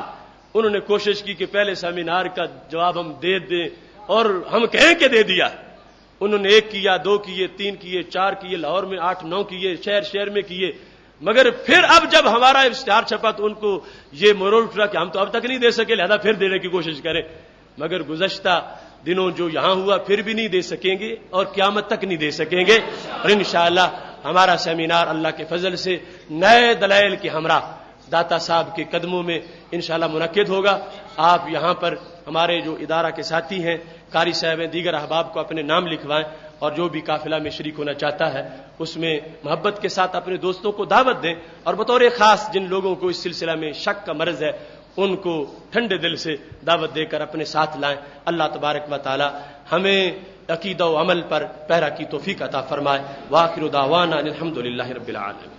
انہوں نے کوشش کی کہ پہلے سیمینار کا جواب ہم دے دیں، اور ہم کہیں کہ دے دیا۔ انہوں نے 1 کیا، 2 کیے، 3 کیے، 4 کیے، لاہور میں 8 9 کیے، شہر میں کیے، مگر پھر اب جب ہمارا اشتہار چھپا تو ان کو یہ مرور اٹھا کہ ہم تو اب تک نہیں دے سکے، لہذا پھر دینے کی کوشش کریں۔ مگر گزشتہ دنوں جو یہاں ہوا پھر بھی نہیں دے سکیں گے اور قیامت تک نہیں دے سکیں گے، اور انشاءاللہ ہمارا سیمینار اللہ کے فضل سے نئے دلائل کے ہمراہ داتا صاحب کے قدموں میں انشاءاللہ منعقد ہوگا۔ آپ یہاں پر ہمارے جو ادارہ کے ساتھی ہیں، قاری صاحب ہیں، دیگر احباب کو اپنے نام لکھوائیں، اور جو بھی قافلہ میں شریک ہونا چاہتا ہے اس میں محبت کے ساتھ اپنے دوستوں کو دعوت دیں، اور بطور خاص جن لوگوں کو اس سلسلہ میں شک کا مرض ہے ان کو ٹھنڈے دل سے دعوت دے کر اپنے ساتھ لائیں۔ اللہ تبارک و تعالی ہمیں عقیدہ و عمل پر پیرا کی توفیق عطا فرمائے۔ وآخر دعوانا الحمدللہ رب العالمین۔